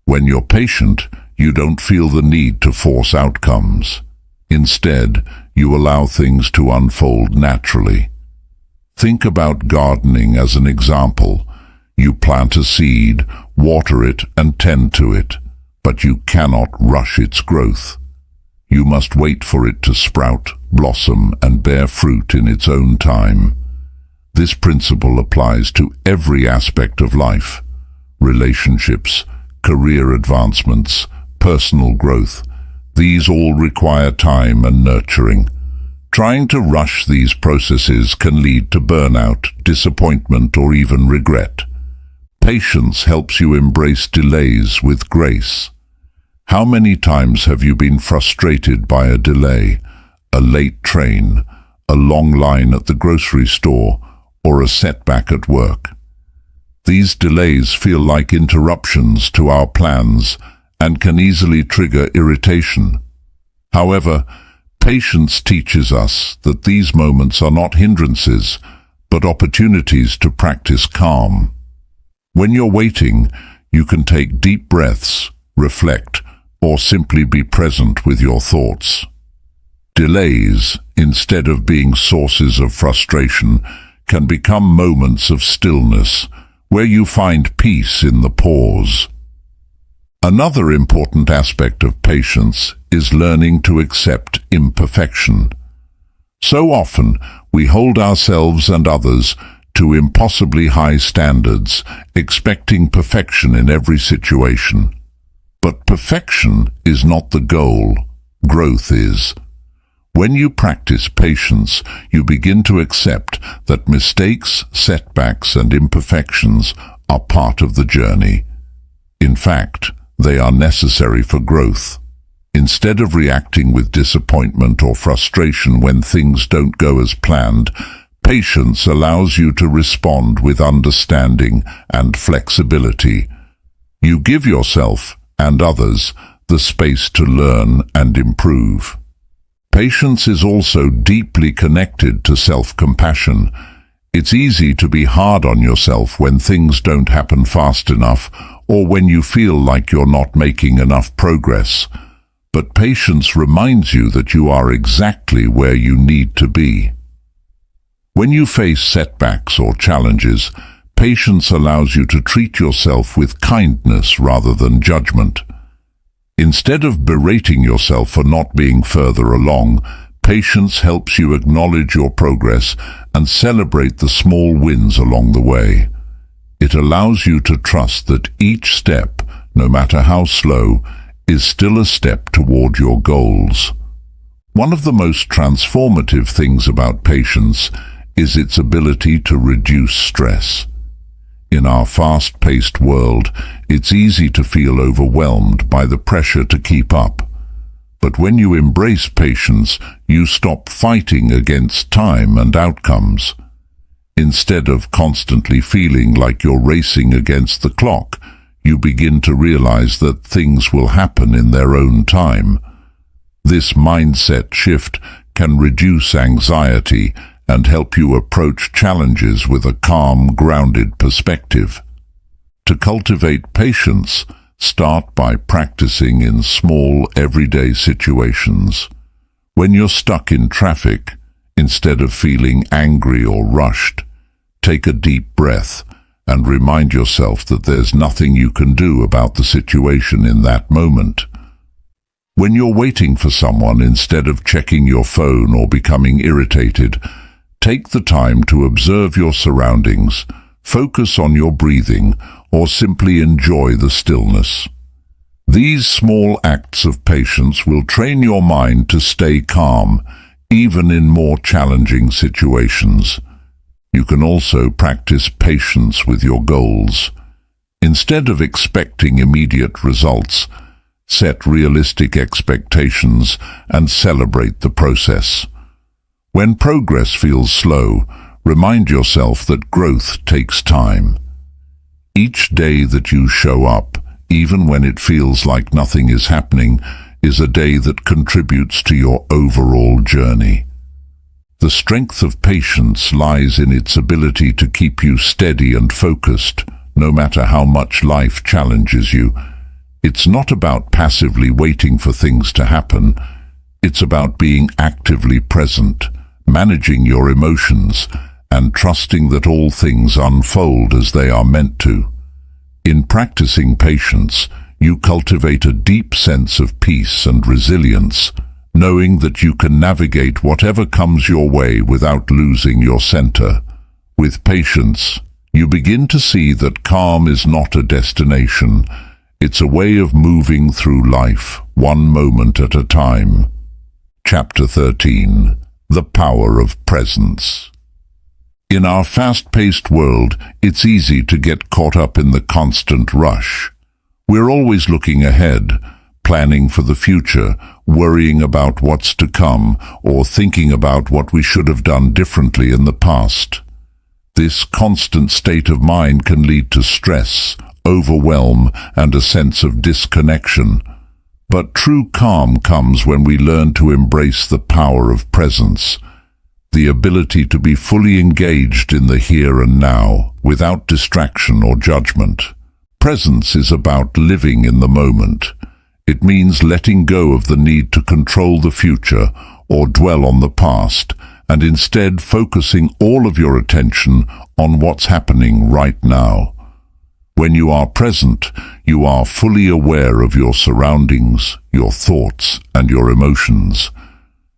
When you're patient, you don't feel the need to force outcomes. Instead, you allow things to unfold naturally. Think about gardening as an example. You plant a seed, water it, and tend to it, but you cannot rush its growth. You must wait for it to sprout, blossom, and bear fruit in its own time. This principle applies to every aspect of life: relationships, career advancements, personal growth. These all require time and nurturing. Trying to rush these processes can lead to burnout, disappointment, or even regret. Patience helps you embrace delays with grace. How many times have you been frustrated by a delay, a late train, a long line at the grocery store, or a setback at work? These delays feel like interruptions to our plans and can easily trigger irritation. However, patience teaches us that these moments are not hindrances, but opportunities to practice calm. When you're waiting, you can take deep breaths, reflect, or simply be present with your thoughts. Delays, instead of being sources of frustration, can become moments of stillness, where you find peace in the pause. Another important aspect of patience is learning to accept imperfection. So often, we hold ourselves and others to impossibly high standards, expecting perfection in every situation. But perfection is not the goal, growth is. When you practice patience, you begin to accept that mistakes, setbacks, and imperfections are part of the journey. In fact, they are necessary for growth. Instead of reacting with disappointment or frustration when things don't go as planned, patience allows you to respond with understanding and flexibility. You give yourself and others the space to learn and improve. Patience is also deeply connected to self-compassion. It's easy to be hard on yourself when things don't happen fast enough or when you feel like you're not making enough progress. But patience reminds you that you are exactly where you need to be. When you face setbacks or challenges, patience allows you to treat yourself with kindness rather than judgment. Instead of berating yourself for not being further along, patience helps you acknowledge your progress and celebrate the small wins along the way. It allows you to trust that each step, no matter how slow, is still a step toward your goals. One of the most transformative things about patience is its ability to reduce stress. In our fast-paced world, it's easy to feel overwhelmed by the pressure to keep up. But when you embrace patience, you stop fighting against time and outcomes. Instead of constantly feeling like you're racing against the clock, you begin to realize that things will happen in their own time. This mindset shift can reduce anxiety and help you approach challenges with a calm, grounded perspective. To cultivate patience, start by practicing in small, everyday situations. When you're stuck in traffic, instead of feeling angry or rushed, take a deep breath and remind yourself that there's nothing you can do about the situation in that moment. When you're waiting for someone, instead of checking your phone or becoming irritated, take the time to observe your surroundings, focus on your breathing, or simply enjoy the stillness. These small acts of patience will train your mind to stay calm, even in more challenging situations. You can also practice patience with your goals. Instead of expecting immediate results, set realistic expectations and celebrate the process. When progress feels slow, remind yourself that growth takes time. Each day that you show up, even when it feels like nothing is happening, is a day that contributes to your overall journey. The strength of patience lies in its ability to keep you steady and focused, no matter how much life challenges you. It's not about passively waiting for things to happen. It's about being actively present, managing your emotions, and trusting that all things unfold as they are meant to. In practicing patience, you cultivate a deep sense of peace and resilience, knowing that you can navigate whatever comes your way without losing your center. With patience, you begin to see that calm is not a destination. It's a way of moving through life, one moment at a time. Chapter 13. The Power of Presence. In our fast-paced world, it's easy to get caught up in the constant rush. We're always looking ahead, planning for the future, worrying about what's to come, or thinking about what we should have done differently in the past. This constant state of mind can lead to stress, overwhelm, and a sense of disconnection. But true calm comes when we learn to embrace the power of presence, the ability to be fully engaged in the here and now, without distraction or judgment. Presence is about living in the moment. It means letting go of the need to control the future or dwell on the past, and instead focusing all of your attention on what's happening right now. When you are present, you are fully aware of your surroundings, your thoughts, and your emotions.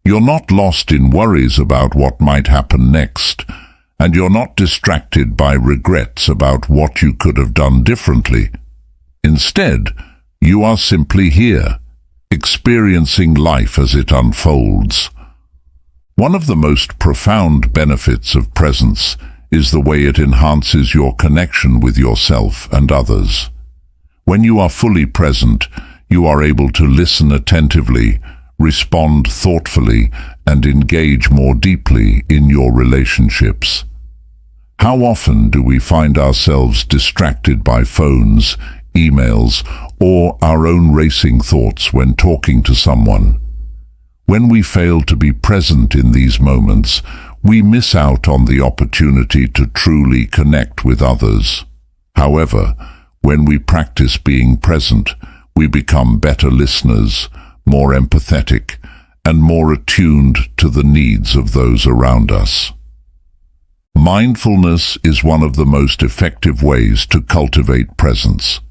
You're not lost in worries about what might happen next, and you're not distracted by regrets about what you could have done differently. Instead, you are simply here, experiencing life as it unfolds. One of the most profound benefits of presence is the way it enhances your connection with yourself and others. When you are fully present, you are able to listen attentively, respond thoughtfully, and engage more deeply in your relationships. How often do we find ourselves distracted by phones, emails, or our own racing thoughts when talking to someone? When we fail to be present in these moments, we miss out on the opportunity to truly connect with others. However, when we practice being present, we become better listeners, more empathetic, and more attuned to the needs of those around us. Mindfulness is one of the most effective ways to cultivate presence.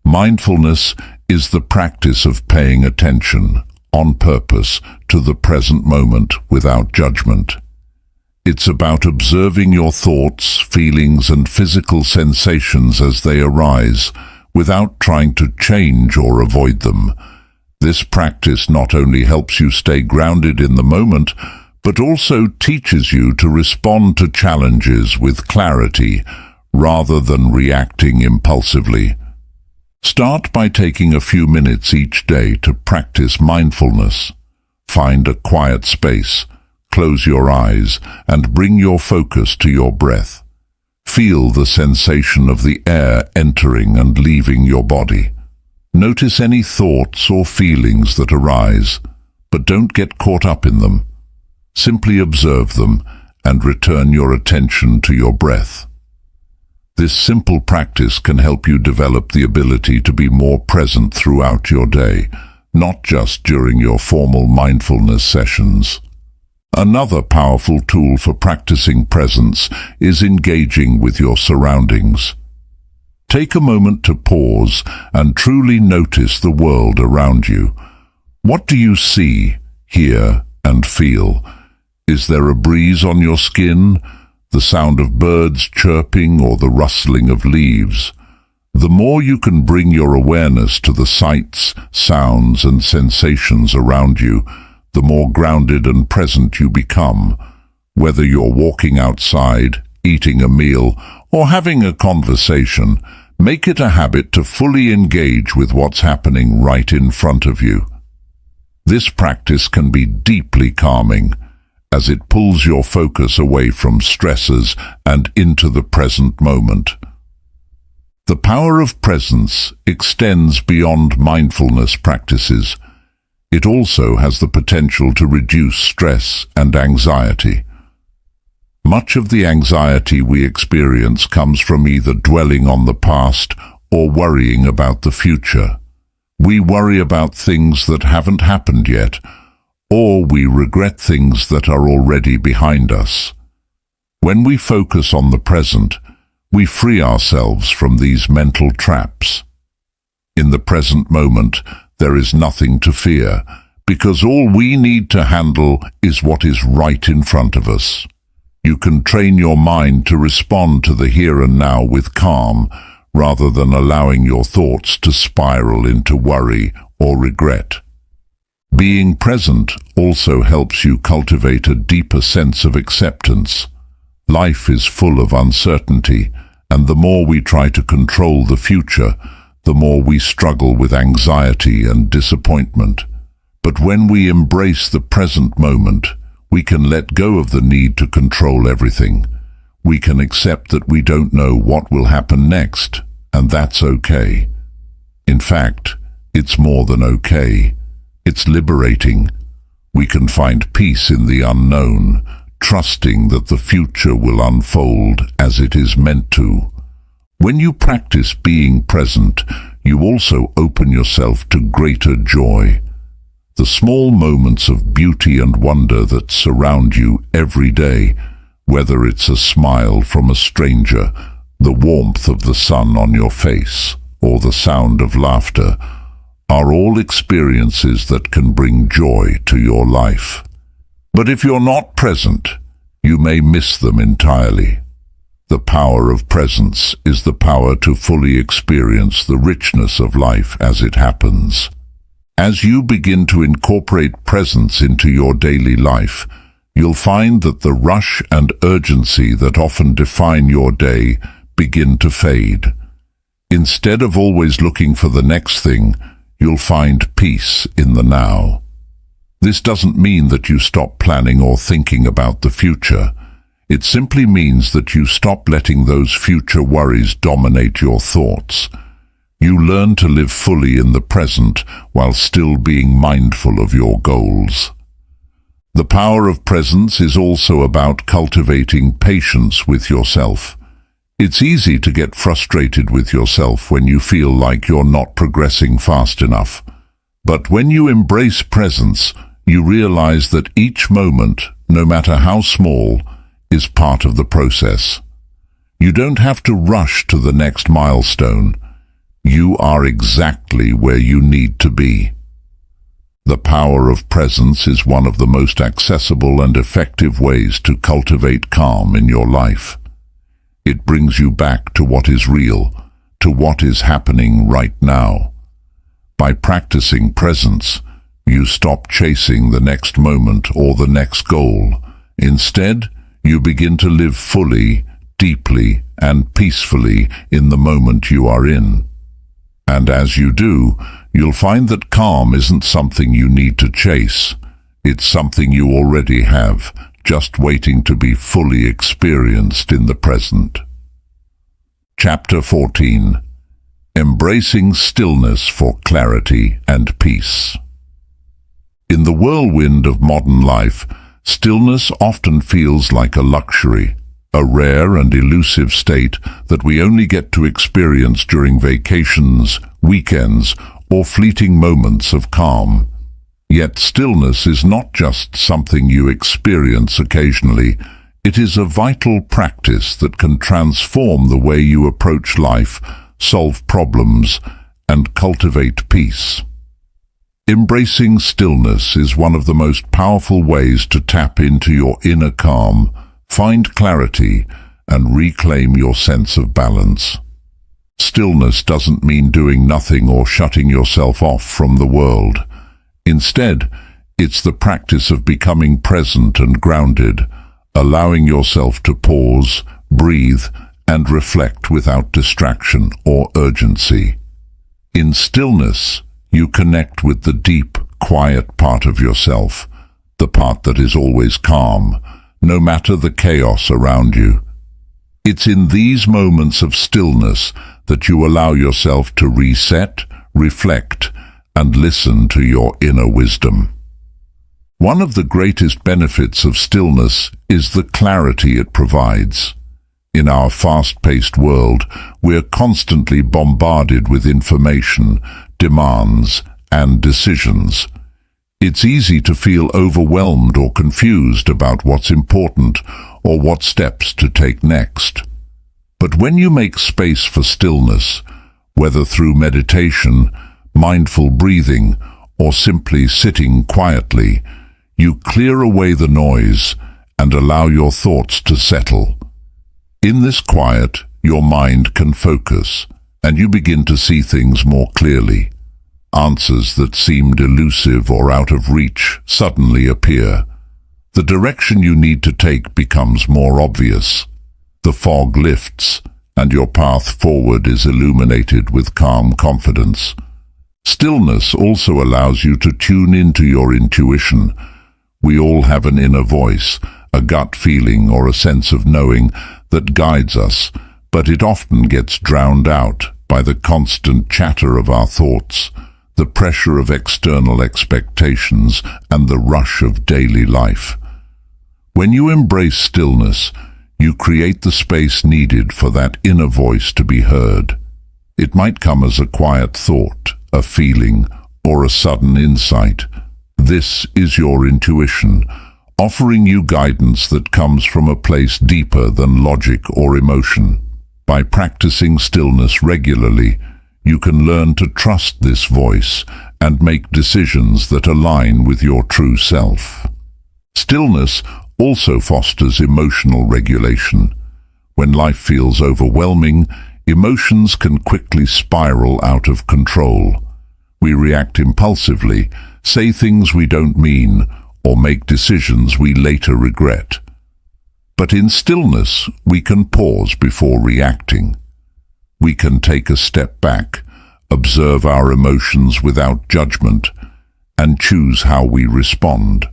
Mindfulness is the practice of paying attention, on purpose, to the present moment without judgment. It's about observing your thoughts, feelings, and physical sensations as they arise, without trying to change or avoid them. This practice not only helps you stay grounded in the moment, but also teaches you to respond to challenges with clarity, rather than reacting impulsively. Start by taking a few minutes each day to practice mindfulness. Find a quiet space, close your eyes, and bring your focus to your breath. Feel the sensation of the air entering and leaving your body. Notice any thoughts or feelings that arise, but don't get caught up in them. Simply observe them and return your attention to your breath. This simple practice can help you develop the ability to be more present throughout your day, not just during your formal mindfulness sessions. Another powerful tool for practicing presence is engaging with your surroundings. Take a moment to pause and truly notice the world around you. What do you see, hear, and feel? Is there a breeze on your skin, the sound of birds chirping, or the rustling of leaves? The more you can bring your awareness to the sights, sounds, and sensations around you, the more grounded and present you become. Whether you're walking outside, eating a meal, or having a conversation, make it a habit to fully engage with what's happening right in front of you. This practice can be deeply calming, as it pulls your focus away from stressors and into the present moment. The power of presence extends beyond mindfulness practices. It also has the potential to reduce stress and anxiety. Much of the anxiety we experience comes from either dwelling on the past or worrying about the future. We worry about things that haven't happened yet, or we regret things that are already behind us. When we focus on the present, we free ourselves from these mental traps. In the present moment, there is nothing to fear, because all we need to handle is what is right in front of us. You can train your mind to respond to the here and now with calm, rather than allowing your thoughts to spiral into worry or regret. Being present also helps you cultivate a deeper sense of acceptance. Life is full of uncertainty, and the more we try to control the future, the more we struggle with anxiety and disappointment. But when we embrace the present moment, we can let go of the need to control everything. We can accept that we don't know what will happen next, and that's okay. In fact, it's more than okay. It's liberating. We can find peace in the unknown, trusting that the future will unfold as it is meant to. When you practice being present, you also open yourself to greater joy. The small moments of beauty and wonder that surround you every day, whether it's a smile from a stranger, the warmth of the sun on your face, or the sound of laughter, are all experiences that can bring joy to your life. But if you're not present, you may miss them entirely. The power of presence is the power to fully experience the richness of life as it happens. As you begin to incorporate presence into your daily life, you'll find that the rush and urgency that often define your day begin to fade. Instead of always looking for the next thing, you'll find peace in the now. This doesn't mean that you stop planning or thinking about the future. It simply means that you stop letting those future worries dominate your thoughts. You learn to live fully in the present while still being mindful of your goals. The power of presence is also about cultivating patience with yourself. It's easy to get frustrated with yourself when you feel like you're not progressing fast enough. But when you embrace presence, you realize that each moment, no matter how small, is part of the process. You don't have to rush to the next milestone. You are exactly where you need to be. The power of presence is one of the most accessible and effective ways to cultivate calm in your life. It brings you back to what is real, to what is happening right now. By practicing presence, you stop chasing the next moment or the next goal. Instead, you begin to live fully, deeply, and peacefully in the moment you are in. And as you do, you'll find that calm isn't something you need to chase. It's something you already have, just waiting to be fully experienced in the present. Chapter 14. Embracing Stillness for Clarity and Peace. In the whirlwind of modern life, stillness often feels like a luxury, a rare and elusive state that we only get to experience during vacations, weekends, or fleeting moments of calm. Yet stillness is not just something you experience occasionally. It is a vital practice that can transform the way you approach life, solve problems, and cultivate peace. Embracing stillness is one of the most powerful ways to tap into your inner calm, find clarity, and reclaim your sense of balance. Stillness doesn't mean doing nothing or shutting yourself off from the world. Instead, it's the practice of becoming present and grounded, allowing yourself to pause, breathe, and reflect without distraction or urgency. In stillness, you connect with the deep, quiet part of yourself, the part that is always calm, no matter the chaos around you. It's in these moments of stillness that you allow yourself to reset, reflect, and listen to your inner wisdom. One of the greatest benefits of stillness is the clarity it provides. In our fast-paced world, we're constantly bombarded with information, demands, and decisions. It's easy to feel overwhelmed or confused about what's important or what steps to take next. But when you make space for stillness, whether through meditation, mindful breathing, or simply sitting quietly, you clear away the noise and allow your thoughts to settle. In this quiet, your mind can focus, and you begin to see things more clearly. Answers that seemed elusive or out of reach suddenly appear. The direction you need to take becomes more obvious. The fog lifts, and your path forward is illuminated with calm confidence. Stillness also allows you to tune into your intuition. We all have an inner voice, a gut feeling or a sense of knowing that guides us, but it often gets drowned out by the constant chatter of our thoughts, the pressure of external expectations, and the rush of daily life. When you embrace stillness, you create the space needed for that inner voice to be heard. It might come as a quiet thought, a feeling, or a sudden insight. This is your intuition, offering you guidance that comes from a place deeper than logic or emotion. By practicing stillness regularly, you can learn to trust this voice and make decisions that align with your true self. Stillness also fosters emotional regulation. When life feels overwhelming, emotions can quickly spiral out of control. We react impulsively, say things we don't mean, or make decisions we later regret. But in stillness, we can pause before reacting. We can take a step back, observe our emotions without judgment, and choose how we respond.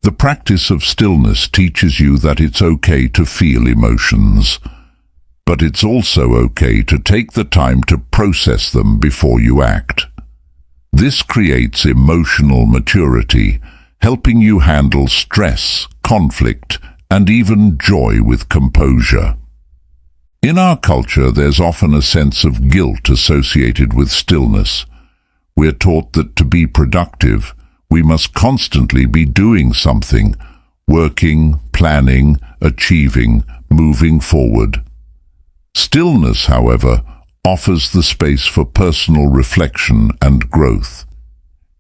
The practice of stillness teaches you that it's okay to feel emotions, but it's also okay to take the time to process them before you act. This creates emotional maturity, helping you handle stress, conflict, and even joy with composure. In our culture, there's often a sense of guilt associated with stillness. We're taught that to be productive, we must constantly be doing something, working, planning, achieving, moving forward. Stillness, however, offers the space for personal reflection and growth.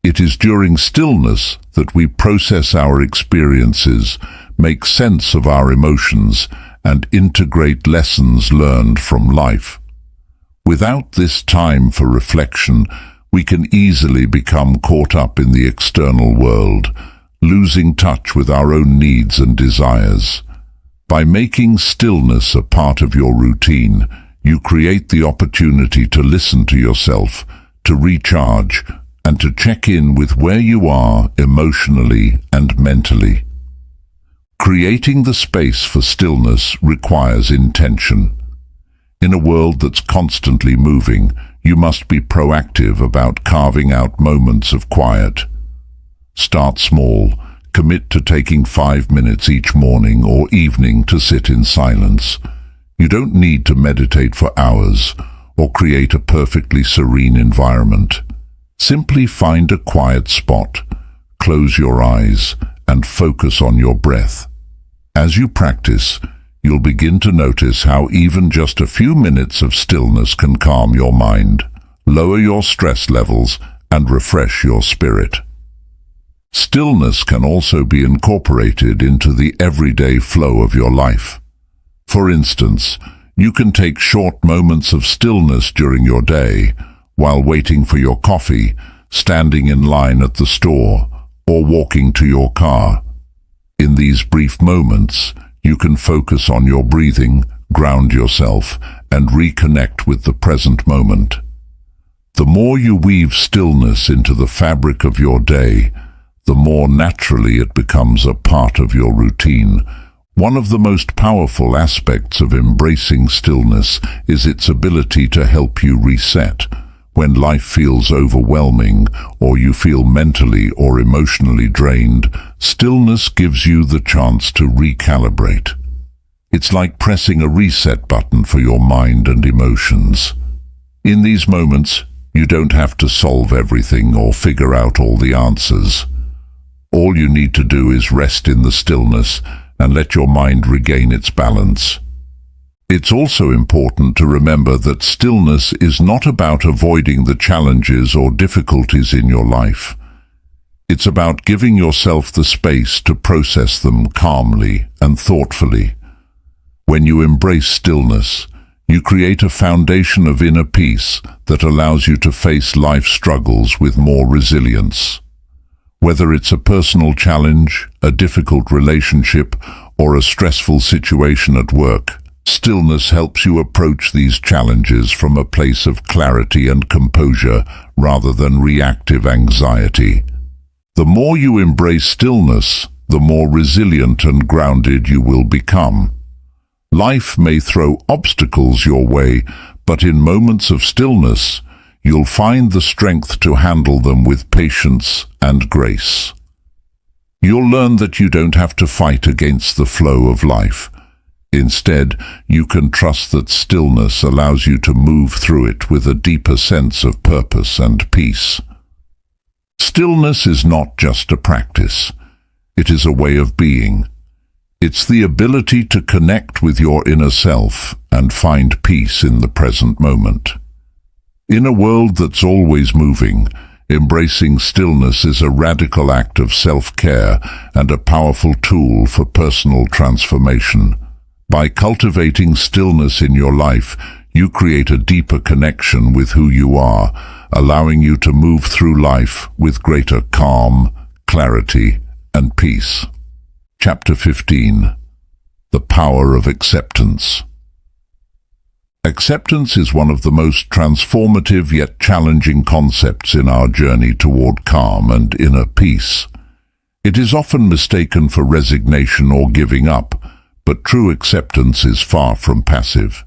It is during stillness that we process our experiences, make sense of our emotions, and integrate lessons learned from life. Without this time for reflection, we can easily become caught up in the external world, losing touch with our own needs and desires. By making stillness a part of your routine, you create the opportunity to listen to yourself, to recharge, and to check in with where you are emotionally and mentally. Creating the space for stillness requires intention. In a world that's constantly moving, you must be proactive about carving out moments of quiet. Start small. Commit to taking 5 minutes each morning or evening to sit in silence. You don't need to meditate for hours or create a perfectly serene environment. Simply find a quiet spot, close your eyes, and focus on your breath. As you practice, you'll begin to notice how even just a few minutes of stillness can calm your mind, lower your stress levels, and refresh your spirit. Stillness can also be incorporated into the everyday flow of your life. For instance, you can take short moments of stillness during your day, while waiting for your coffee, standing in line at the store, or walking to your car. In these brief moments, you can focus on your breathing, ground yourself, and reconnect with the present moment. The more you weave stillness into the fabric of your day, the more naturally it becomes a part of your routine. One of the most powerful aspects of embracing stillness is its ability to help you reset. When life feels overwhelming or you feel mentally or emotionally drained, stillness gives you the chance to recalibrate. It's like pressing a reset button for your mind and emotions. In these moments, you don't have to solve everything or figure out all the answers. All you need to do is rest in the stillness and let your mind regain its balance. It's also important to remember that stillness is not about avoiding the challenges or difficulties in your life. It's about giving yourself the space to process them calmly and thoughtfully. When you embrace stillness, you create a foundation of inner peace that allows you to face life's struggles with more resilience. Whether it's a personal challenge, a difficult relationship, or a stressful situation at work, stillness helps you approach these challenges from a place of clarity and composure rather than reactive anxiety. The more you embrace stillness, the more resilient and grounded you will become. Life may throw obstacles your way, but in moments of stillness, you'll find the strength to handle them with patience and grace. You'll learn that you don't have to fight against the flow of life. Instead, you can trust that stillness allows you to move through it with a deeper sense of purpose and peace. Stillness is not just a practice. It is a way of being. It's the ability to connect with your inner self and find peace in the present moment. In a world that's always moving, embracing stillness is a radical act of self-care and a powerful tool for personal transformation. By cultivating stillness in your life, you create a deeper connection with who you are, allowing you to move through life with greater calm, clarity, and peace. Chapter 15. The Power of Acceptance. Acceptance is one of the most transformative yet challenging concepts in our journey toward calm and inner peace. It is often mistaken for resignation or giving up, but true acceptance is far from passive.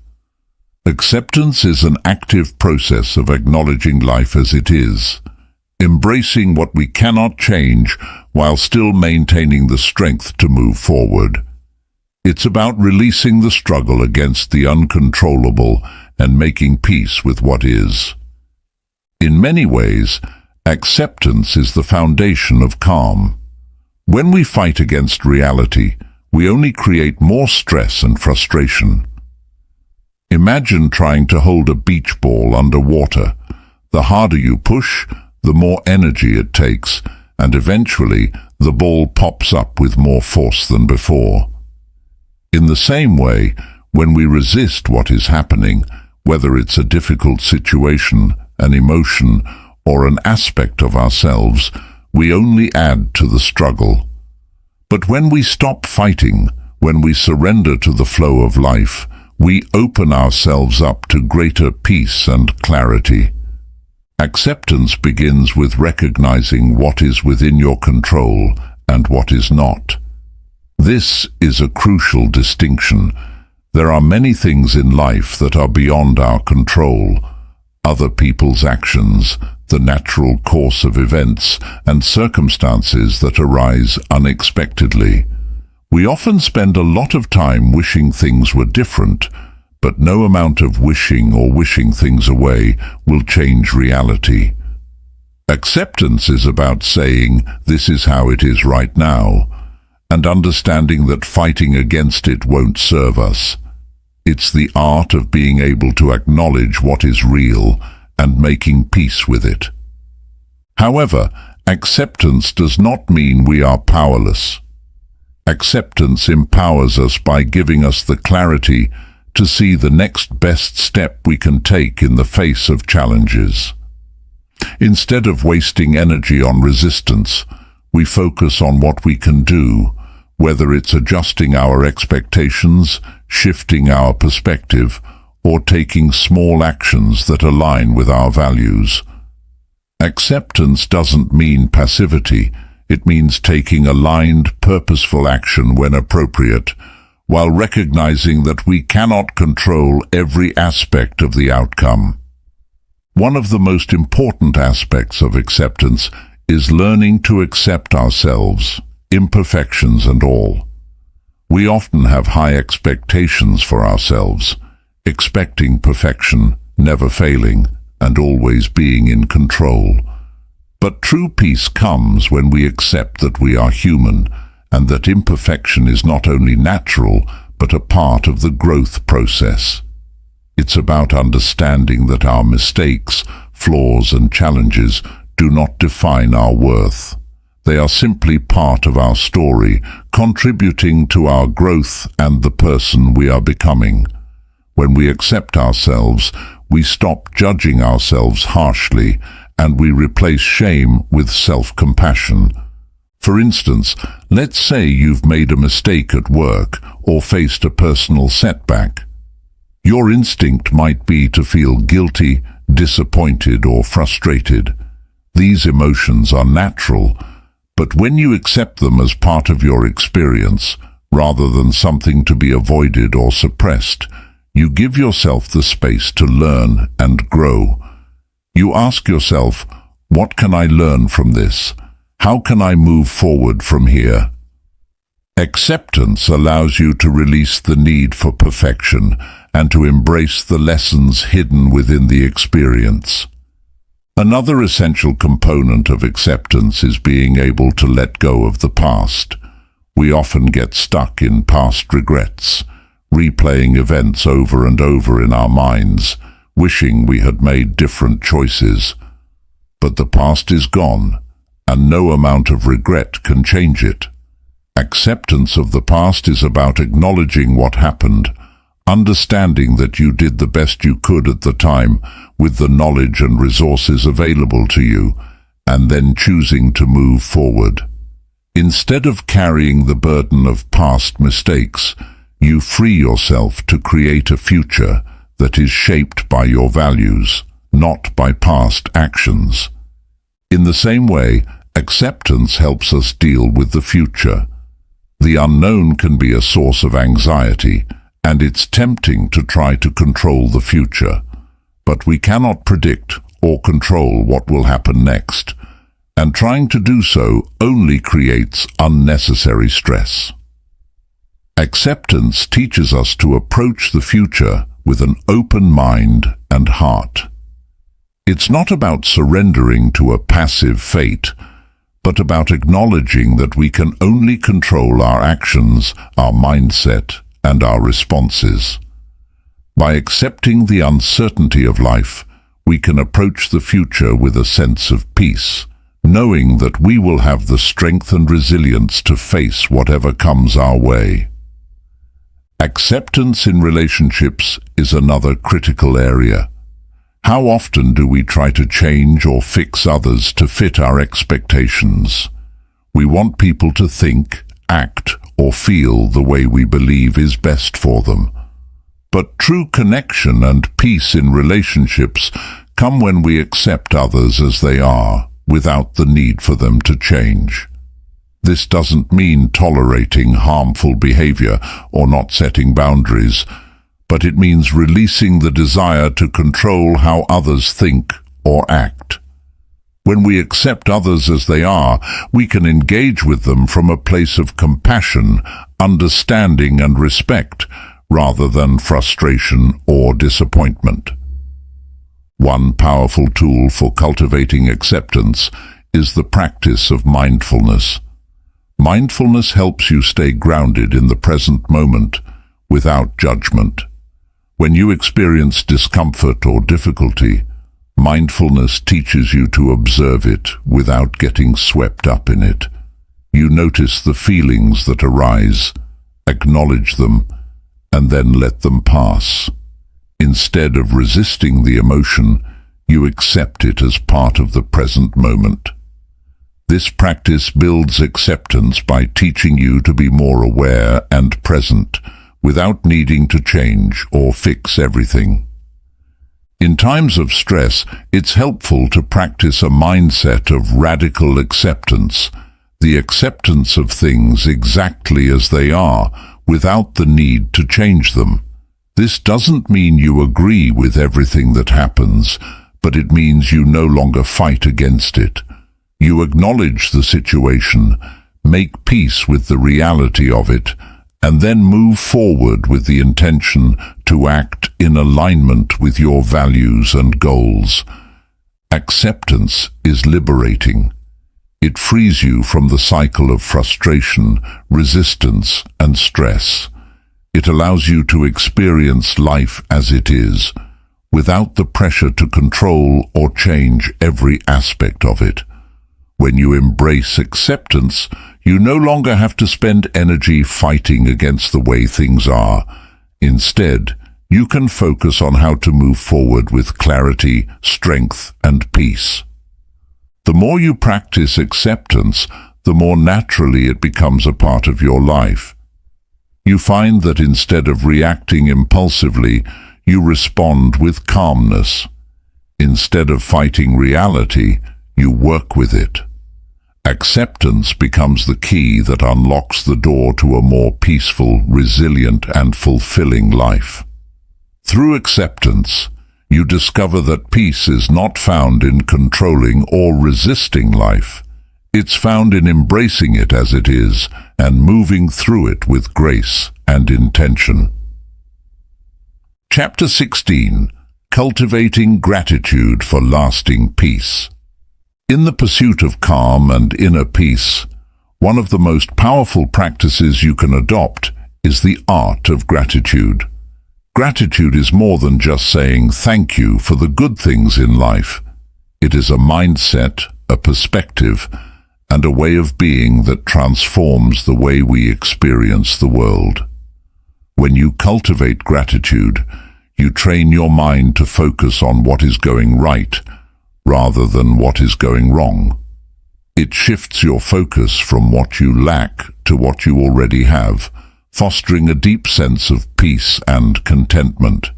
Acceptance is an active process of acknowledging life as it is, embracing what we cannot change while still maintaining the strength to move forward. It's about releasing the struggle against the uncontrollable and making peace with what is. In many ways, acceptance is the foundation of calm. When we fight against reality, we only create more stress and frustration. Imagine trying to hold a beach ball underwater. The harder you push, the more energy it takes, and eventually the ball pops up with more force than before. In the same way, when we resist what is happening, whether it's a difficult situation, an emotion, or an aspect of ourselves, we only add to the struggle. But when we stop fighting, when we surrender to the flow of life, we open ourselves up to greater peace and clarity. Acceptance begins with recognizing what is within your control and what is not. This is a crucial distinction. There are many things in life that are beyond our control. Other people's actions, the natural course of events, and circumstances that arise unexpectedly. We often spend a lot of time wishing things were different, but no amount of wishing or wishing things away will change reality. Acceptance is about saying, "This is how it is right now," and understanding that fighting against it won't serve us. It's the art of being able to acknowledge what is real and making peace with it. However, acceptance does not mean we are powerless. Acceptance empowers us by giving us the clarity to see the next best step we can take in the face of challenges. Instead of wasting energy on resistance, we focus on what we can do, whether it's adjusting our expectations, shifting our perspective, or taking small actions that align with our values. Acceptance doesn't mean passivity. It means taking aligned, purposeful action when appropriate, while recognizing that we cannot control every aspect of the outcome. One of the most important aspects of acceptance is learning to accept ourselves, imperfections and all. We often have high expectations for ourselves, expecting perfection, never failing, and always being in control. But true peace comes when we accept that we are human, and that imperfection is not only natural, but a part of the growth process. It's about understanding that our mistakes, flaws and challenges do not define our worth. They are simply part of our story, contributing to our growth and the person we are becoming. When we accept ourselves, we stop judging ourselves harshly, and we replace shame with self-compassion. For instance, let's say you've made a mistake at work or faced a personal setback. Your instinct might be to feel guilty, disappointed, or frustrated. These emotions are natural, but when you accept them as part of your experience, rather than something to be avoided or suppressed, you give yourself the space to learn and grow. You ask yourself, what can I learn from this? How can I move forward from here? Acceptance allows you to release the need for perfection and to embrace the lessons hidden within the experience. Another essential component of acceptance is being able to let go of the past. We often get stuck in past regrets, replaying events over and over in our minds, wishing we had made different choices. But the past is gone, and no amount of regret can change it. Acceptance of the past is about acknowledging what happened, understanding that you did the best you could at the time with the knowledge and resources available to you, and then choosing to move forward. Instead of carrying the burden of past mistakes, you free yourself to create a future that is shaped by your values, not by past actions. In the same way, acceptance helps us deal with the future. The unknown can be a source of anxiety, and it's tempting to try to control the future. But we cannot predict or control what will happen next, and trying to do so only creates unnecessary stress. Acceptance teaches us to approach the future with an open mind and heart. It's not about surrendering to a passive fate, but about acknowledging that we can only control our actions, our mindset, and our responses. By accepting the uncertainty of life, we can approach the future with a sense of peace, knowing that we will have the strength and resilience to face whatever comes our way. Acceptance in relationships is another critical area. How often do we try to change or fix others to fit our expectations? We want people to think, act, or feel the way we believe is best for them. But true connection and peace in relationships come when we accept others as they are, without the need for them to change. This doesn't mean tolerating harmful behavior or not setting boundaries, but it means releasing the desire to control how others think or act. When we accept others as they are, we can engage with them from a place of compassion, understanding and respect, rather than frustration or disappointment. One powerful tool for cultivating acceptance is the practice of mindfulness. Mindfulness helps you stay grounded in the present moment without judgment. When you experience discomfort or difficulty, mindfulness teaches you to observe it without getting swept up in it. You notice the feelings that arise, acknowledge them, and then let them pass. Instead of resisting the emotion, you accept it as part of the present moment. This practice builds acceptance by teaching you to be more aware and present, without needing to change or fix everything. In times of stress, it's helpful to practice a mindset of radical acceptance, the acceptance of things exactly as they are, without the need to change them. This doesn't mean you agree with everything that happens, but it means you no longer fight against it. You acknowledge the situation, make peace with the reality of it, and then move forward with the intention to act in alignment with your values and goals. Acceptance is liberating. It frees you from the cycle of frustration, resistance, and stress. It allows you to experience life as it is, without the pressure to control or change every aspect of it. When you embrace acceptance, you no longer have to spend energy fighting against the way things are. Instead, you can focus on how to move forward with clarity, strength, and peace. The more you practice acceptance, the more naturally it becomes a part of your life. You find that instead of reacting impulsively, you respond with calmness. Instead of fighting reality, you work with it. Acceptance becomes the key that unlocks the door to a more peaceful, resilient, and fulfilling life. Through acceptance, you discover that peace is not found in controlling or resisting life. It's found in embracing it as it is and moving through it with grace and intention. Chapter 16. Cultivating Gratitude for Lasting Peace. In the pursuit of calm and inner peace, one of the most powerful practices you can adopt is the art of gratitude. Gratitude is more than just saying thank you for the good things in life. It is a mindset, a perspective, and a way of being that transforms the way we experience the world. When you cultivate gratitude, you train your mind to focus on what is going right, rather than what is going wrong. It shifts your focus from what you lack to what you already have, fostering a deep sense of peace and contentment.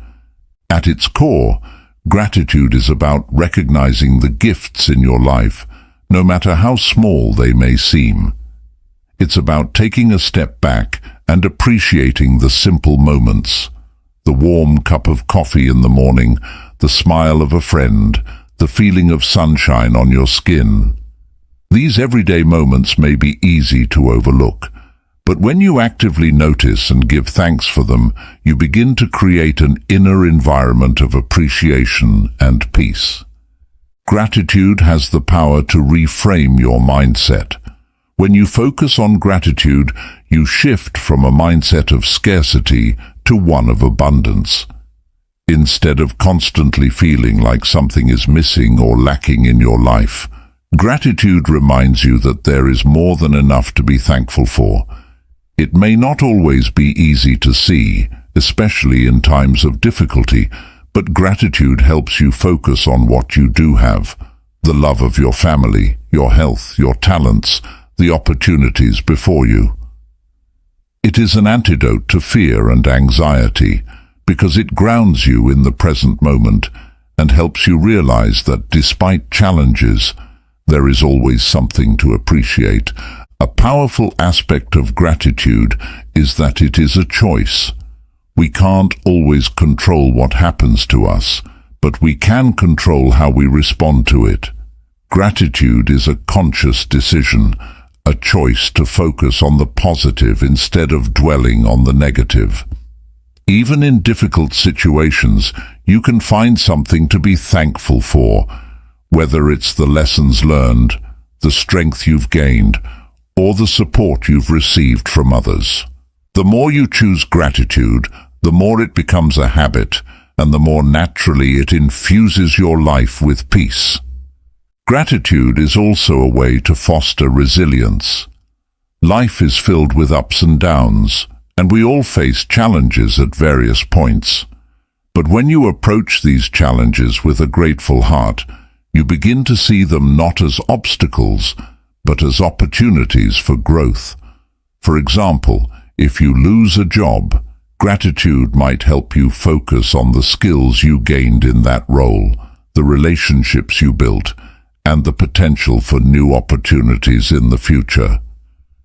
At its core, gratitude is about recognizing the gifts in your life, no matter how small they may seem. It's about taking a step back and appreciating the simple moments: the warm cup of coffee in the morning, the smile of a friend, the feeling of sunshine on your skin. These everyday moments may be easy to overlook, but when you actively notice and give thanks for them, you begin to create an inner environment of appreciation and peace. Gratitude has the power to reframe your mindset. When you focus on gratitude, you shift from a mindset of scarcity to one of abundance. Instead of constantly feeling like something is missing or lacking in your life, gratitude reminds you that there is more than enough to be thankful for. It may not always be easy to see, especially in times of difficulty, but gratitude helps you focus on what you do have: the love of your family, your health, your talents, the opportunities before you. It is an antidote to fear and anxiety, because it grounds you in the present moment and helps you realize that despite challenges, there is always something to appreciate, A powerful aspect of gratitude is that it is a choice. We can't always control what happens to us, but we can control how we respond to it. Gratitude is a conscious decision, a choice to focus on the positive instead of dwelling on the negative. Even in difficult situations, you can find something to be thankful for, whether it's the lessons learned, the strength you've gained, or the support you've received from others. The more you choose gratitude, the more it becomes a habit, and the more naturally it infuses your life with peace. Gratitude is also a way to foster resilience. Life is filled with ups and downs, and we all face challenges at various points. But when you approach these challenges with a grateful heart, you begin to see them not as obstacles, but as opportunities for growth. For example, if you lose a job, gratitude might help you focus on the skills you gained in that role, the relationships you built, and the potential for new opportunities in the future.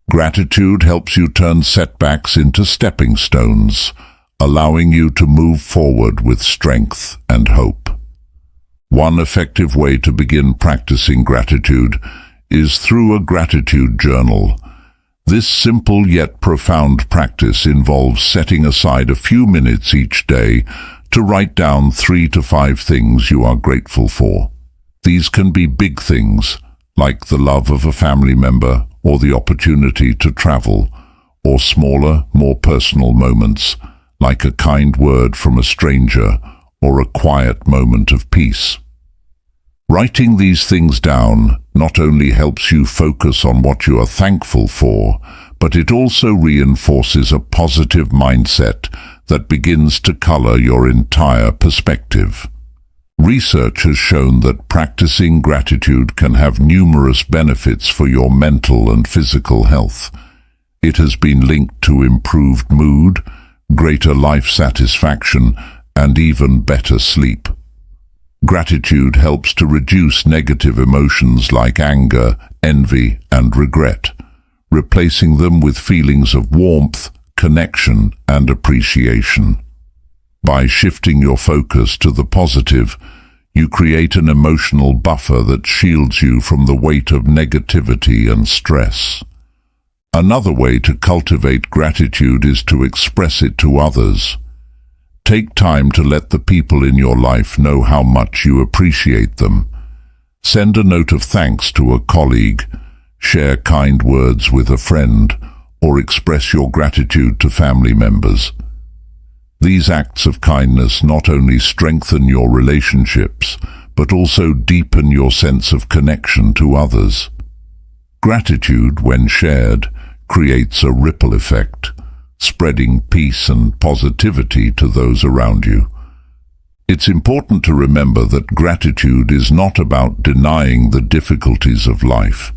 Gratitude helps you turn setbacks into stepping stones, allowing you to move forward with strength and hope. One effective way to begin practicing gratitude is through a gratitude journal. This simple yet profound practice involves setting aside a few minutes each day to write down 3 to 5 things you are grateful for. These can be big things, like the love of a family member or the opportunity to travel, or smaller, more personal moments, like a kind word from a stranger or a quiet moment of peace. Writing these things down not only helps you focus on what you are thankful for, but it also reinforces a positive mindset that begins to color your entire perspective. Research has shown that practicing gratitude can have numerous benefits for your mental and physical health. It has been linked to improved mood, greater life satisfaction, and even better sleep. Gratitude helps to reduce negative emotions like anger, envy, and regret, replacing them with feelings of warmth, connection, and appreciation. By shifting your focus to the positive, you create an emotional buffer that shields you from the weight of negativity and stress. Another way to cultivate gratitude is to express it to others. Take time to let the people in your life know how much you appreciate them. Send a note of thanks to a colleague, share kind words with a friend, or express your gratitude to family members. These acts of kindness not only strengthen your relationships, but also deepen your sense of connection to others. Gratitude, when shared, creates a ripple effect, spreading peace and positivity to those around you. It's important to remember that gratitude is not about denying the difficulties of life.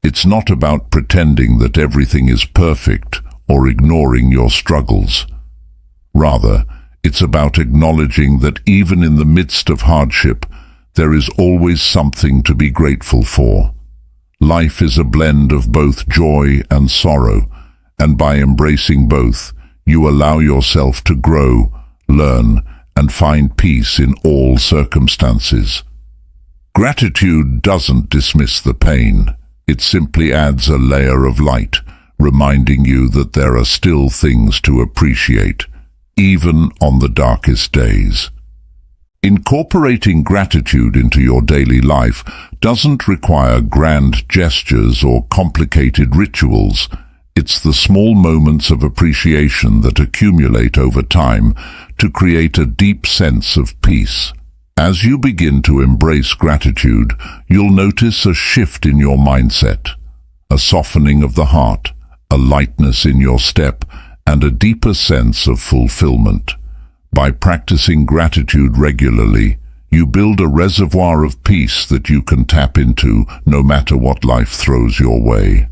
It's not about pretending that everything is perfect or ignoring your struggles. Rather, it's about acknowledging that even in the midst of hardship, there is always something to be grateful for. Life is a blend of both joy and sorrow, and by embracing both, you allow yourself to grow, learn, and find peace in all circumstances. Gratitude doesn't dismiss the pain. It simply adds a layer of light, reminding you that there are still things to appreciate, even on the darkest days. Incorporating gratitude into your daily life doesn't require grand gestures or complicated rituals. It's the small moments of appreciation that accumulate over time to create a deep sense of peace. As you begin to embrace gratitude, you'll notice a shift in your mindset, a softening of the heart, a lightness in your step, and a deeper sense of fulfillment. By practicing gratitude regularly, you build a reservoir of peace that you can tap into no matter what life throws your way.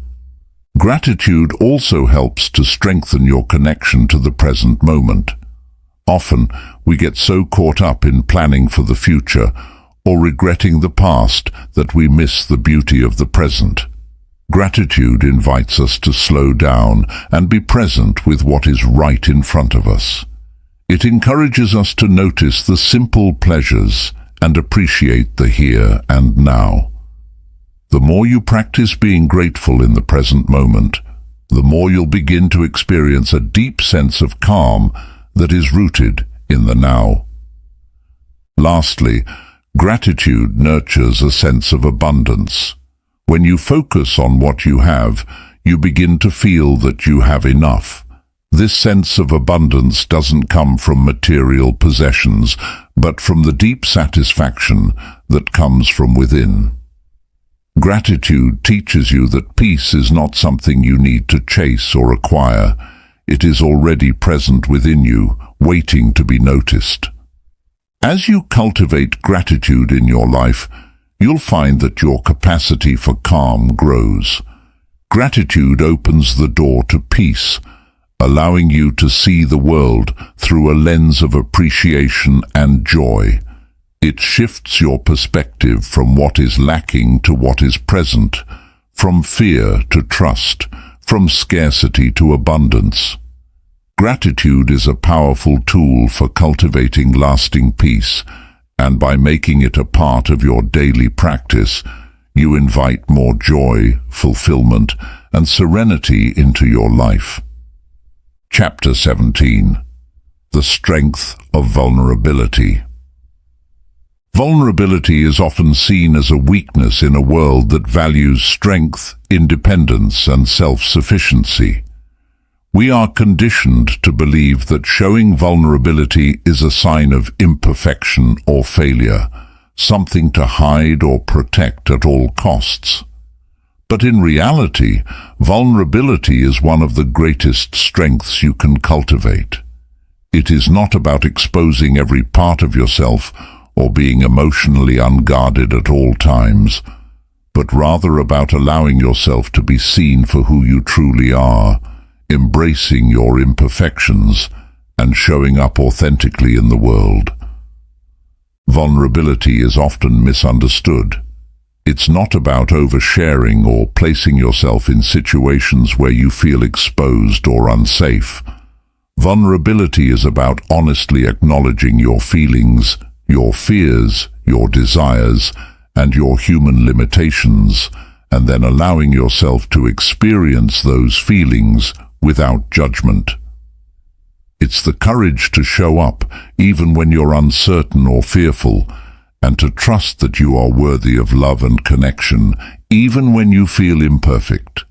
Gratitude also helps to strengthen your connection to the present moment. Often, we get so caught up in planning for the future or regretting the past that we miss the beauty of the present. Gratitude invites us to slow down and be present with what is right in front of us. It encourages us to notice the simple pleasures and appreciate the here and now. The more you practice being grateful in the present moment, the more you'll begin to experience a deep sense of calm that is rooted in the now. Lastly, gratitude nurtures a sense of abundance. When you focus on what you have, you begin to feel that you have enough. This sense of abundance doesn't come from material possessions, but from the deep satisfaction that comes from within. Gratitude teaches you that peace is not something you need to chase or acquire. It is already present within you, waiting to be noticed. As you cultivate gratitude in your life, you'll find that your capacity for calm grows. Gratitude opens the door to peace, allowing you to see the world through a lens of appreciation and joy. It shifts your perspective from what is lacking to what is present, from fear to trust, from scarcity to abundance. Gratitude is a powerful tool for cultivating lasting peace, and by making it a part of your daily practice, you invite more joy, fulfillment, and serenity into your life. Chapter 17. The Strength of Vulnerability. Vulnerability is often seen as a weakness in a world that values strength, independence, and self-sufficiency. We are conditioned to believe that showing vulnerability is a sign of imperfection or failure, something to hide or protect at all costs. But in reality, vulnerability is one of the greatest strengths you can cultivate. It is not about exposing every part of yourself or being emotionally unguarded at all times, but rather about allowing yourself to be seen for who you truly are, embracing your imperfections, and showing up authentically in the world. Vulnerability is often misunderstood. It's not about oversharing or placing yourself in situations where you feel exposed or unsafe. Vulnerability is about honestly acknowledging your feelings, your fears, your desires, and your human limitations, and then allowing yourself to experience those feelings without judgment. It's the courage to show up even when you're uncertain or fearful, and to trust that you are worthy of love and connection even when you feel imperfect.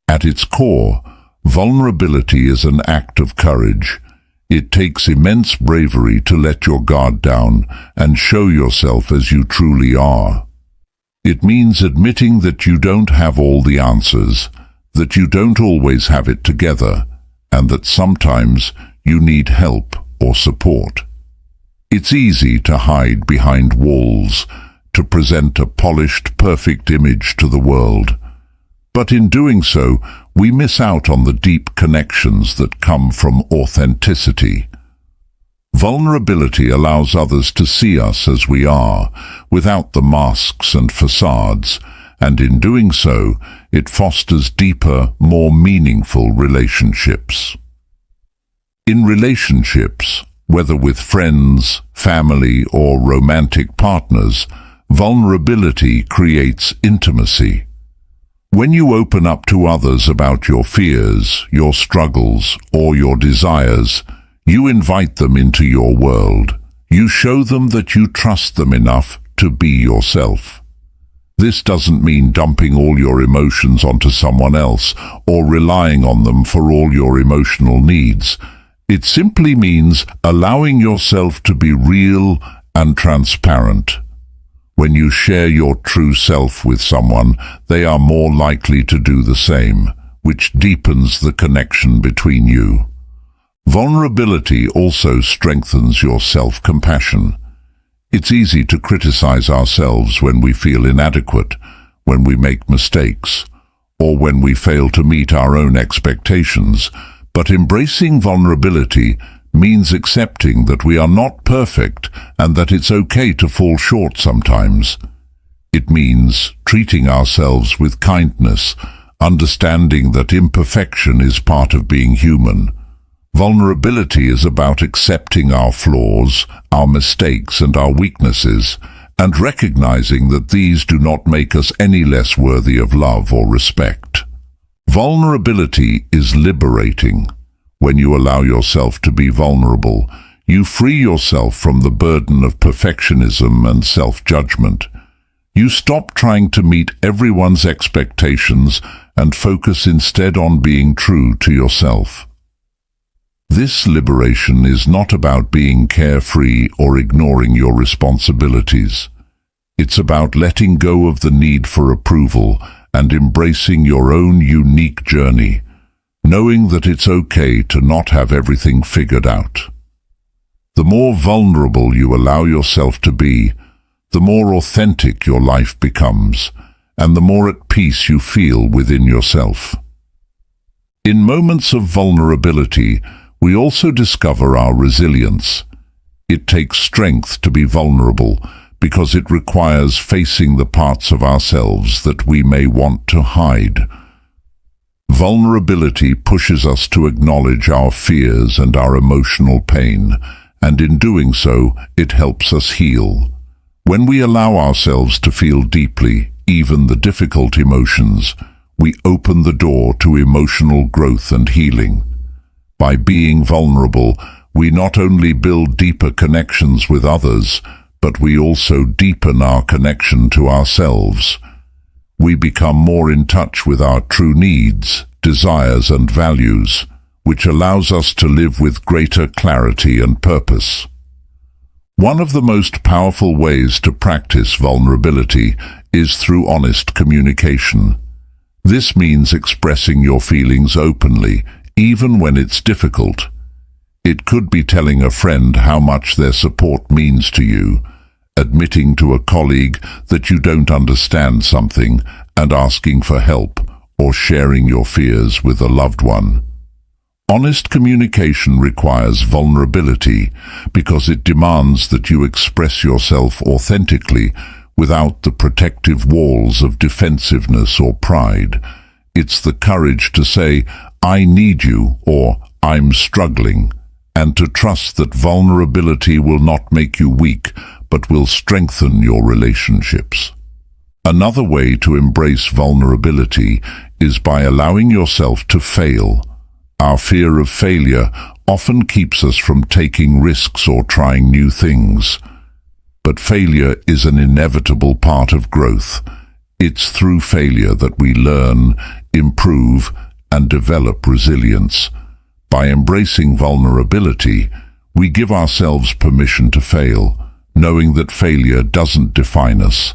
At its core, vulnerability is an act of courage. It takes immense bravery to let your guard down and show yourself as you truly are. It means admitting that you don't have all the answers, that you don't always have it together, and that sometimes you need help or support. It's easy to hide behind walls, to present a polished, perfect image to the world. But in doing so, we miss out on the deep connections that come from authenticity. Vulnerability allows others to see us as we are, without the masks and facades, and in doing so, it fosters deeper, more meaningful relationships. In relationships, whether with friends, family, or romantic partners, vulnerability creates intimacy. When you open up to others about your fears, your struggles, or your desires, you invite them into your world. You show them that you trust them enough to be yourself. This doesn't mean dumping all your emotions onto someone else or relying on them for all your emotional needs. It simply means allowing yourself to be real and transparent. When you share your true self with someone, they are more likely to do the same, which deepens the connection between you. Vulnerability also strengthens your self-compassion. It's easy to criticize ourselves when we feel inadequate, when we make mistakes, or when we fail to meet our own expectations, but embracing vulnerability means accepting that we are not perfect and that it's okay to fall short sometimes. It means treating ourselves with kindness, understanding that imperfection is part of being human. Vulnerability is about accepting our flaws, our mistakes and our weaknesses, and recognizing that these do not make us any less worthy of love or respect. Vulnerability is liberating. When you allow yourself to be vulnerable, you free yourself from the burden of perfectionism and self-judgment. You stop trying to meet everyone's expectations and focus instead on being true to yourself. This liberation is not about being carefree or ignoring your responsibilities. It's about letting go of the need for approval and embracing your own unique journey, knowing that it's okay to not have everything figured out. The more vulnerable you allow yourself to be, the more authentic your life becomes, and the more at peace you feel within yourself. In moments of vulnerability, we also discover our resilience. It takes strength to be vulnerable because it requires facing the parts of ourselves that we may want to hide. Vulnerability pushes us to acknowledge our fears and our emotional pain, and in doing so, it helps us heal. When we allow ourselves to feel deeply, even the difficult emotions, we open the door to emotional growth and healing. By being vulnerable, we not only build deeper connections with others, but we also deepen our connection to ourselves. We become more in touch with our true needs, desires and values, which allows us to live with greater clarity and purpose. One of the most powerful ways to practice vulnerability is through honest communication. This means expressing your feelings openly, even when it's difficult. It could be telling a friend how much their support means to you, admitting to a colleague that you don't understand something and asking for help, or sharing your fears with a loved one. Honest communication requires vulnerability because it demands that you express yourself authentically without the protective walls of defensiveness or pride. It's the courage to say, "I need you," or "I'm struggling," and to trust that vulnerability will not make you weak, but will strengthen your relationships. Another way to embrace vulnerability is by allowing yourself to fail. Our fear of failure often keeps us from taking risks or trying new things. But failure is an inevitable part of growth. It's through failure that we learn, improve, and develop resilience. By embracing vulnerability, we give ourselves permission to fail, knowing that failure doesn't define us.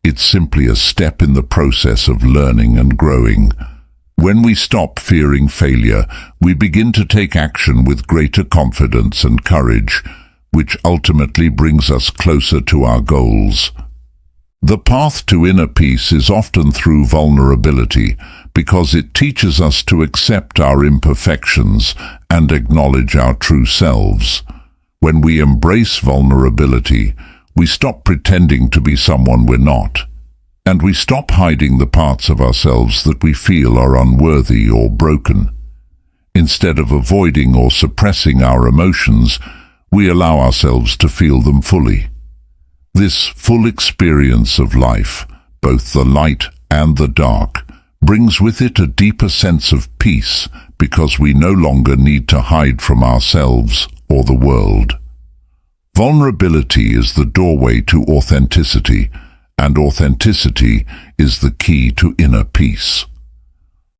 It's simply a step in the process of learning and growing. When we stop fearing failure, we begin to take action with greater confidence and courage, which ultimately brings us closer to our goals. The path to inner peace is often through vulnerability, because it teaches us to accept our imperfections and acknowledge our true selves. When we embrace vulnerability, we stop pretending to be someone we're not, and we stop hiding the parts of ourselves that we feel are unworthy or broken. Instead of avoiding or suppressing our emotions, we allow ourselves to feel them fully. This full experience of life, both the light and the dark, brings with it a deeper sense of peace because we no longer need to hide from ourselves or the world. Vulnerability is the doorway to authenticity, and authenticity is the key to inner peace.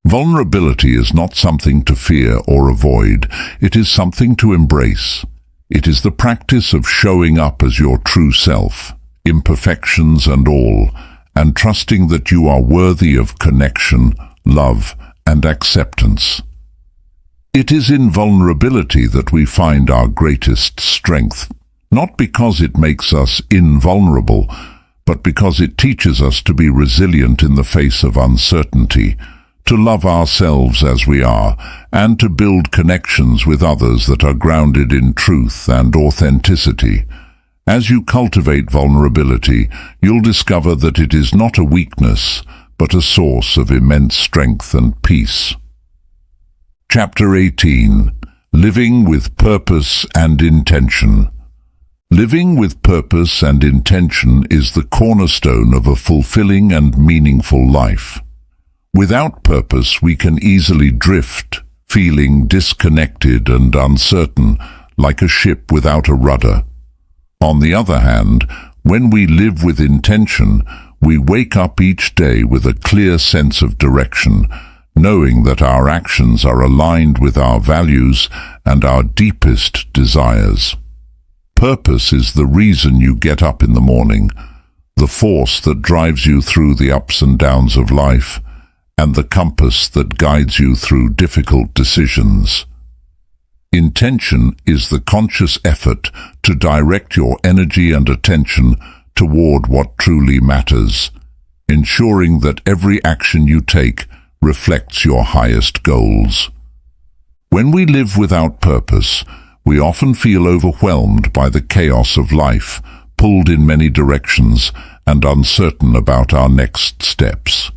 Vulnerability is not something to fear or avoid, it is something to embrace. It is the practice of showing up as your true self, imperfections and all, and trusting that you are worthy of connection, love, and acceptance. It is in vulnerability that we find our greatest strength, not because it makes us invulnerable, but because it teaches us to be resilient in the face of uncertainty, to love ourselves as we are, and to build connections with others that are grounded in truth and authenticity. As you cultivate vulnerability, you'll discover that it is not a weakness, but a source of immense strength and peace. Chapter 18. Living with Purpose and Intention. Living with purpose and intention is the cornerstone of a fulfilling and meaningful life. Without purpose, we can easily drift, feeling disconnected and uncertain, like a ship without a rudder. On the other hand, when we live with intention, we wake up each day with a clear sense of direction, knowing that our actions are aligned with our values and our deepest desires. Purpose is the reason you get up in the morning, the force that drives you through the ups and downs of life, and the compass that guides you through difficult decisions. Intention is the conscious effort to direct your energy and attention toward what truly matters, ensuring that every action you take reflects your highest goals. When we live without purpose, we often feel overwhelmed by the chaos of life, pulled in many directions, and uncertain about our next steps.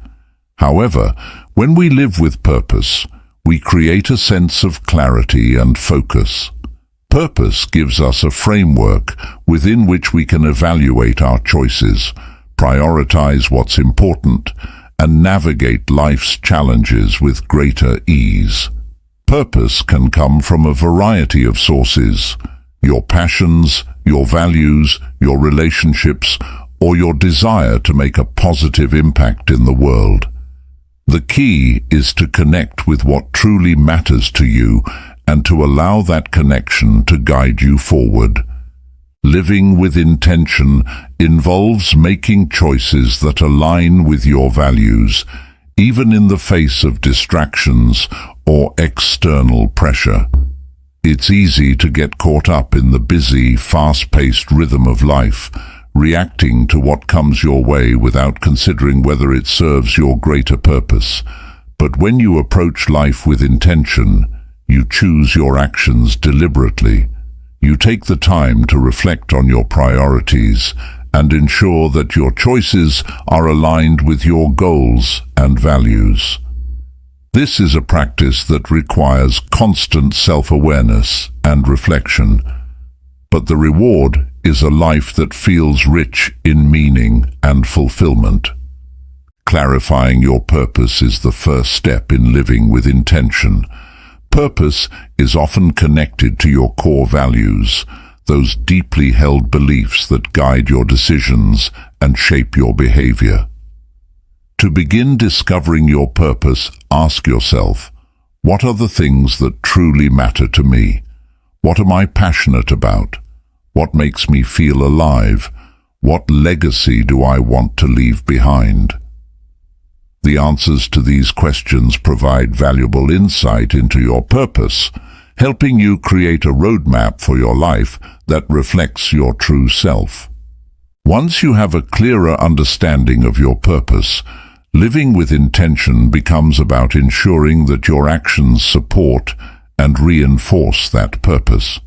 However, when we live with purpose, we create a sense of clarity and focus. Purpose gives us a framework within which we can evaluate our choices, prioritize what's important, and navigate life's challenges with greater ease. Purpose can come from a variety of sources: your passions, your values, your relationships, or your desire to make a positive impact in the world. The key is to connect with what truly matters to you and to allow that connection to guide you forward. Living with intention involves making choices that align with your values, even in the face of distractions or external pressure. It's easy to get caught up in the busy, fast-paced rhythm of life, reacting to what comes your way without considering whether it serves your greater purpose. But when you approach life with intention, you choose your actions deliberately. You take the time to reflect on your priorities and ensure that your choices are aligned with your goals and values. This is a practice that requires constant self-awareness and reflection, but the reward is a life that feels rich in meaning and fulfillment. Clarifying your purpose is the first step in living with intention. Purpose is often connected to your core values, those deeply held beliefs that guide your decisions and shape your behavior. To begin discovering your purpose, ask yourself, what are the things that truly matter to me? What am I passionate about? What makes me feel alive? What legacy do I want to leave behind? The answers to these questions provide valuable insight into your purpose, helping you create a roadmap for your life that reflects your true self. Once you have a clearer understanding of your purpose, living with intention becomes about ensuring that your actions support and reinforce that purpose.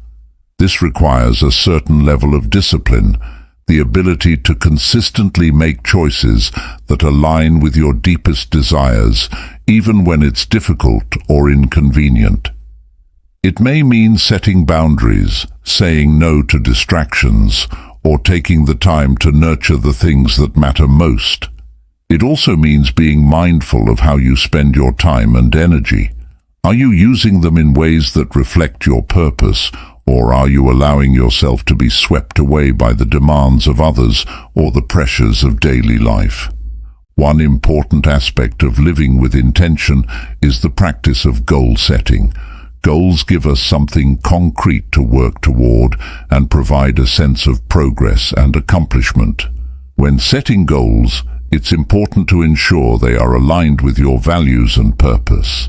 This requires a certain level of discipline, the ability to consistently make choices that align with your deepest desires, even when it's difficult or inconvenient. It may mean setting boundaries, saying no to distractions, or taking the time to nurture the things that matter most. It also means being mindful of how you spend your time and energy. Are you using them in ways that reflect your purpose, or are you allowing yourself to be swept away by the demands of others or the pressures of daily life? One important aspect of living with intention is the practice of goal setting. Goals give us something concrete to work toward and provide a sense of progress and accomplishment. When setting goals, it's important to ensure they are aligned with your values and purpose.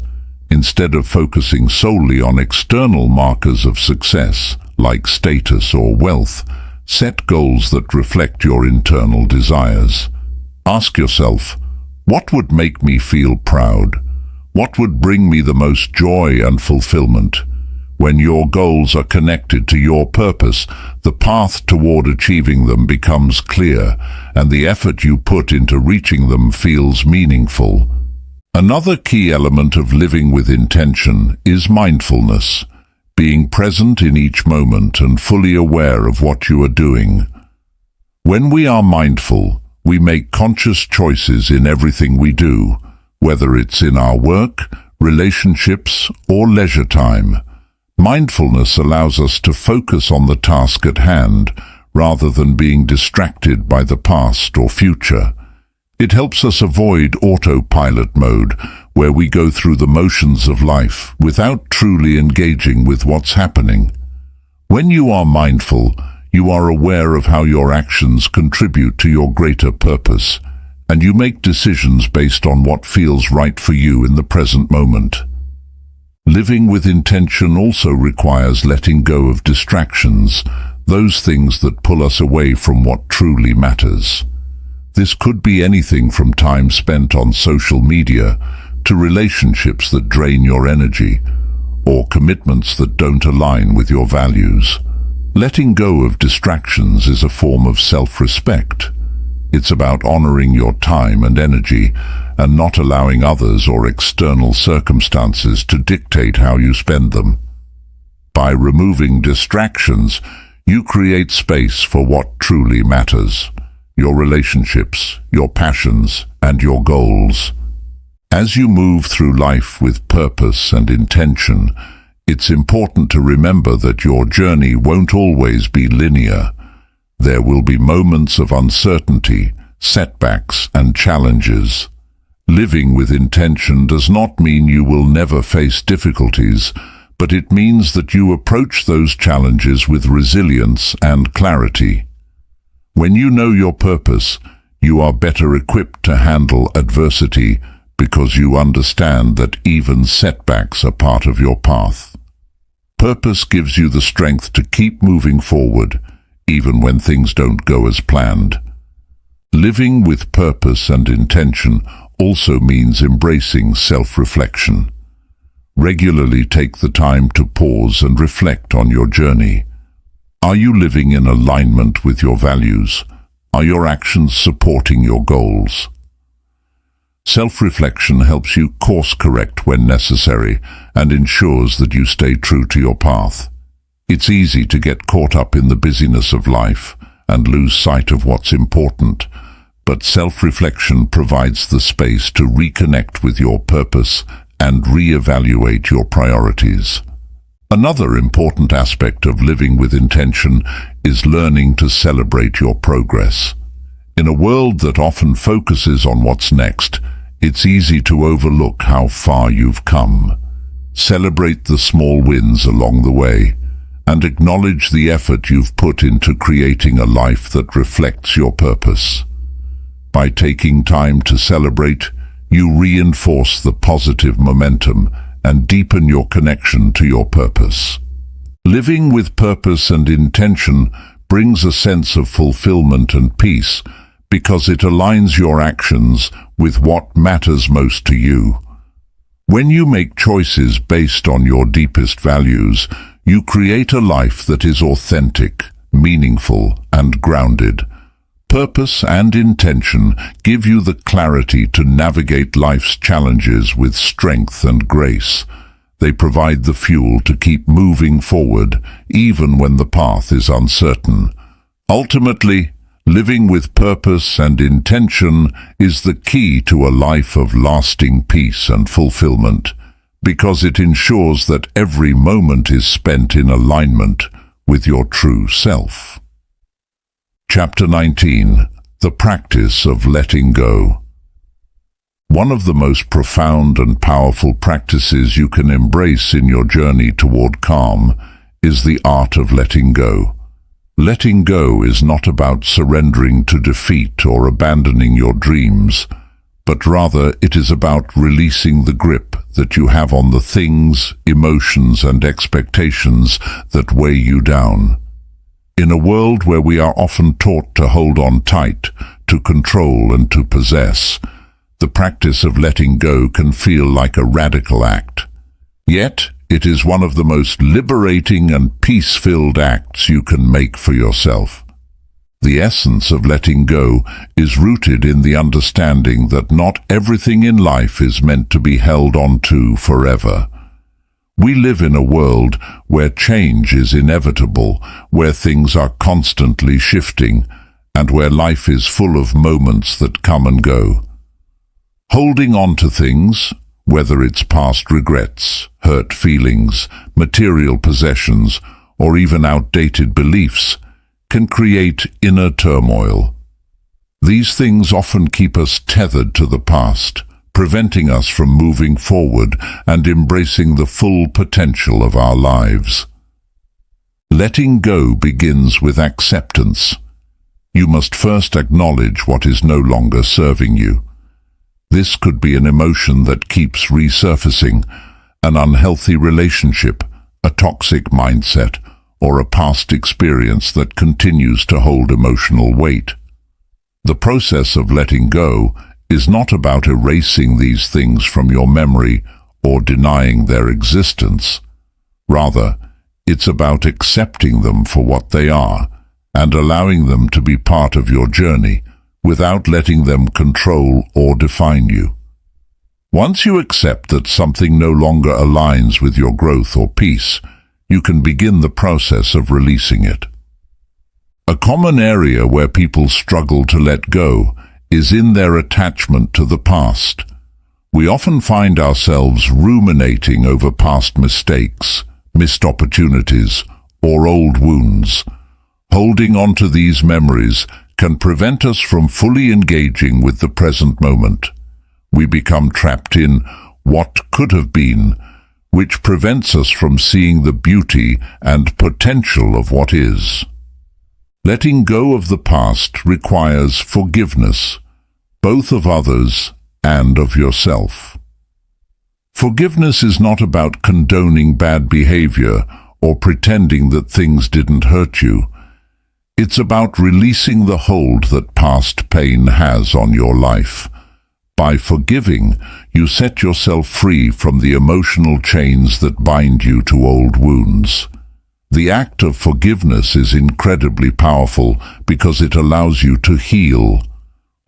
Instead of focusing solely on external markers of success, like status or wealth, set goals that reflect your internal desires. Ask yourself, what would make me feel proud? What would bring me the most joy and fulfillment? When your goals are connected to your purpose, the path toward achieving them becomes clear, and the effort you put into reaching them feels meaningful. Another key element of living with intention is mindfulness, being present in each moment and fully aware of what you are doing. When we are mindful, we make conscious choices in everything we do, whether it's in our work, relationships, or leisure time. Mindfulness allows us to focus on the task at hand, rather than being distracted by the past or future. It helps us avoid autopilot mode, where we go through the motions of life without truly engaging with what's happening. When you are mindful, you are aware of how your actions contribute to your greater purpose, and you make decisions based on what feels right for you in the present moment. Living with intention also requires letting go of distractions, those things that pull us away from what truly matters. This could be anything from time spent on social media to relationships that drain your energy, or commitments that don't align with your values. Letting go of distractions is a form of self-respect. It's about honoring your time and energy and not allowing others or external circumstances to dictate how you spend them. By removing distractions, you create space for what truly matters: your relationships, your passions, and your goals. As you move through life with purpose and intention, it's important to remember that your journey won't always be linear. There will be moments of uncertainty, setbacks, and challenges. Living with intention does not mean you will never face difficulties, but it means that you approach those challenges with resilience and clarity. When you know your purpose, you are better equipped to handle adversity because you understand that even setbacks are part of your path. Purpose gives you the strength to keep moving forward, even when things don't go as planned. Living with purpose and intention also means embracing self-reflection. Regularly take the time to pause and reflect on your journey. Are you living in alignment with your values? Are your actions supporting your goals? Self-reflection helps you course-correct when necessary and ensures that you stay true to your path. It's easy to get caught up in the busyness of life and lose sight of what's important, but self-reflection provides the space to reconnect with your purpose and re-evaluate your priorities. Another important aspect of living with intention is learning to celebrate your progress. In a world that often focuses on what's next, it's easy to overlook how far you've come. Celebrate the small wins along the way, and acknowledge the effort you've put into creating a life that reflects your purpose. By taking time to celebrate, you reinforce the positive momentum and deepen your connection to your purpose. Living with purpose and intention brings a sense of fulfillment and peace because it aligns your actions with what matters most to you. When you make choices based on your deepest values, you create a life that is authentic, meaningful, and grounded. Purpose and intention give you the clarity to navigate life's challenges with strength and grace. They provide the fuel to keep moving forward, even when the path is uncertain. Ultimately, living with purpose and intention is the key to a life of lasting peace and fulfillment, because it ensures that every moment is spent in alignment with your true self. Chapter 19. The Practice of Letting Go. One of the most profound and powerful practices you can embrace in your journey toward calm is the art of letting go. Letting go is not about surrendering to defeat or abandoning your dreams, but rather it is about releasing the grip that you have on the things, emotions, and expectations that weigh you down. In a world where we are often taught to hold on tight, to control and to possess, the practice of letting go can feel like a radical act. Yet, it is one of the most liberating and peace-filled acts you can make for yourself. The essence of letting go is rooted in the understanding that not everything in life is meant to be held on to forever. We live in a world where change is inevitable, where things are constantly shifting, and where life is full of moments that come and go. Holding on to things, whether it's past regrets, hurt feelings, material possessions, or even outdated beliefs, can create inner turmoil. These things often keep us tethered to the past, preventing us from moving forward and embracing the full potential of our lives. Letting go begins with acceptance. You must first acknowledge what is no longer serving you. This could be an emotion that keeps resurfacing, an unhealthy relationship, a toxic mindset, or a past experience that continues to hold emotional weight. The process of letting go is not about erasing these things from your memory or denying their existence. Rather, it's about accepting them for what they are and allowing them to be part of your journey without letting them control or define you. Once you accept that something no longer aligns with your growth or peace, you can begin the process of releasing it. A common area where people struggle to let go is in their attachment to the past. We often find ourselves ruminating over past mistakes, missed opportunities, or old wounds. Holding on to these memories can prevent us from fully engaging with the present moment. We become trapped in what could have been, which prevents us from seeing the beauty and potential of what is. Letting go of the past requires forgiveness, both of others and of yourself. Forgiveness is not about condoning bad behavior or pretending that things didn't hurt you. It's about releasing the hold that past pain has on your life. By forgiving, you set yourself free from the emotional chains that bind you to old wounds. The act of forgiveness is incredibly powerful because it allows you to heal.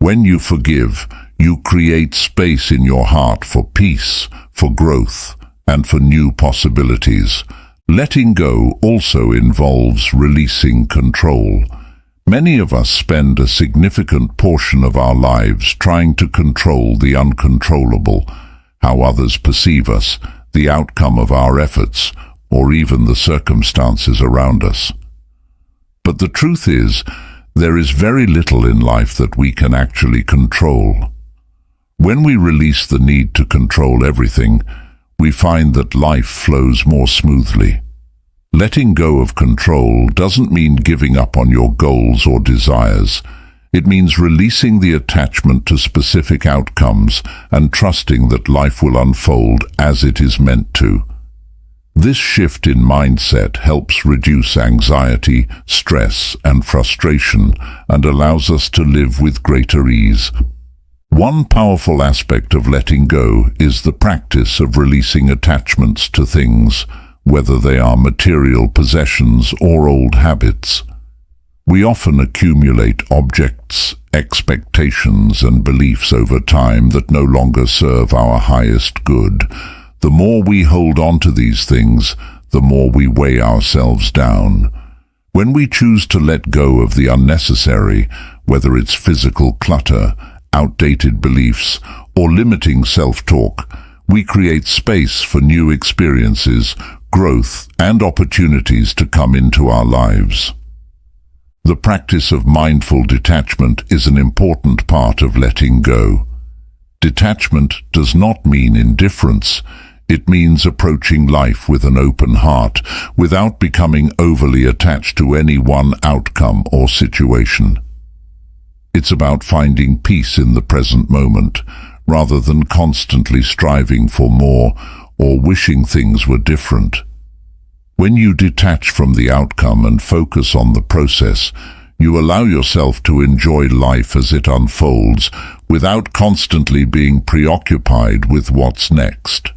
When you forgive, you create space in your heart for peace, for growth, and for new possibilities. Letting go also involves releasing control. Many of us spend a significant portion of our lives trying to control the uncontrollable, how others perceive us, the outcome of our efforts, or even the circumstances around us. But the truth is, there is very little in life that we can actually control. When we release the need to control everything, we find that life flows more smoothly. Letting go of control doesn't mean giving up on your goals or desires. It means releasing the attachment to specific outcomes and trusting that life will unfold as it is meant to. This shift in mindset helps reduce anxiety, stress, and frustration and allows us to live with greater ease. One powerful aspect of letting go is the practice of releasing attachments to things, whether they are material possessions or old habits. We often accumulate objects, expectations, and beliefs over time that no longer serve our highest good. The more we hold on to these things, the more we weigh ourselves down. When we choose to let go of the unnecessary, whether it's physical clutter, outdated beliefs, or limiting self-talk, we create space for new experiences, growth, and opportunities to come into our lives. The practice of mindful detachment is an important part of letting go. Detachment does not mean indifference. It means approaching life with an open heart, without becoming overly attached to any one outcome or situation. It's about finding peace in the present moment, rather than constantly striving for more or wishing things were different. When you detach from the outcome and focus on the process, you allow yourself to enjoy life as it unfolds, without constantly being preoccupied with what's next.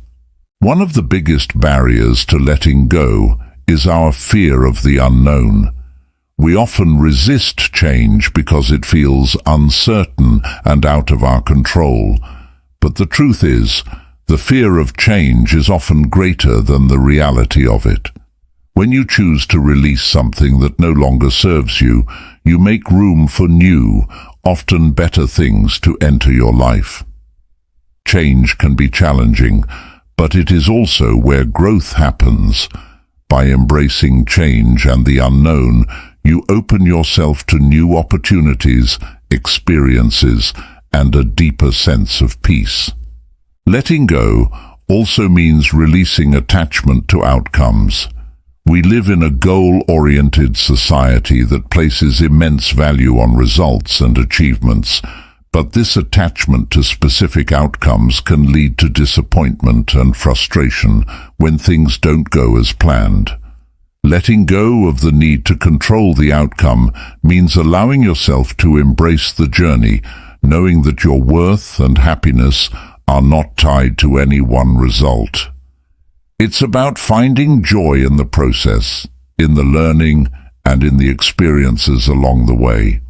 One of the biggest barriers to letting go is our fear of the unknown. We often resist change because it feels uncertain and out of our control. But the truth is, the fear of change is often greater than the reality of it. When you choose to release something that no longer serves you, you make room for new, often better things to enter your life. Change can be challenging, but it is also where growth happens. By embracing change and the unknown, you open yourself to new opportunities, experiences, and a deeper sense of peace. Letting go also means releasing attachment to outcomes. We live in a goal-oriented society that places immense value on results and achievements, but this attachment to specific outcomes can lead to disappointment and frustration when things don't go as planned. Letting go of the need to control the outcome means allowing yourself to embrace the journey, knowing that your worth and happiness are not tied to any one result. It's about finding joy in the process, in the learning, and in the experiences along the way.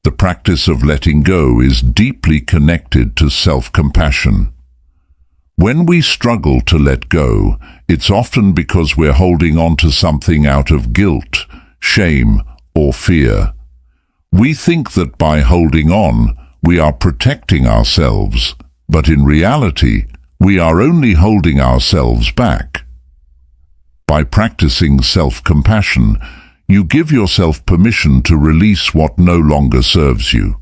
The practice of letting go is deeply connected to self-compassion. When we struggle to let go, it's often because we're holding on to something out of guilt, shame, or fear. We think that by holding on, we are protecting ourselves, but in reality, we are only holding ourselves back. By practicing self-compassion, you give yourself permission to release what no longer serves you.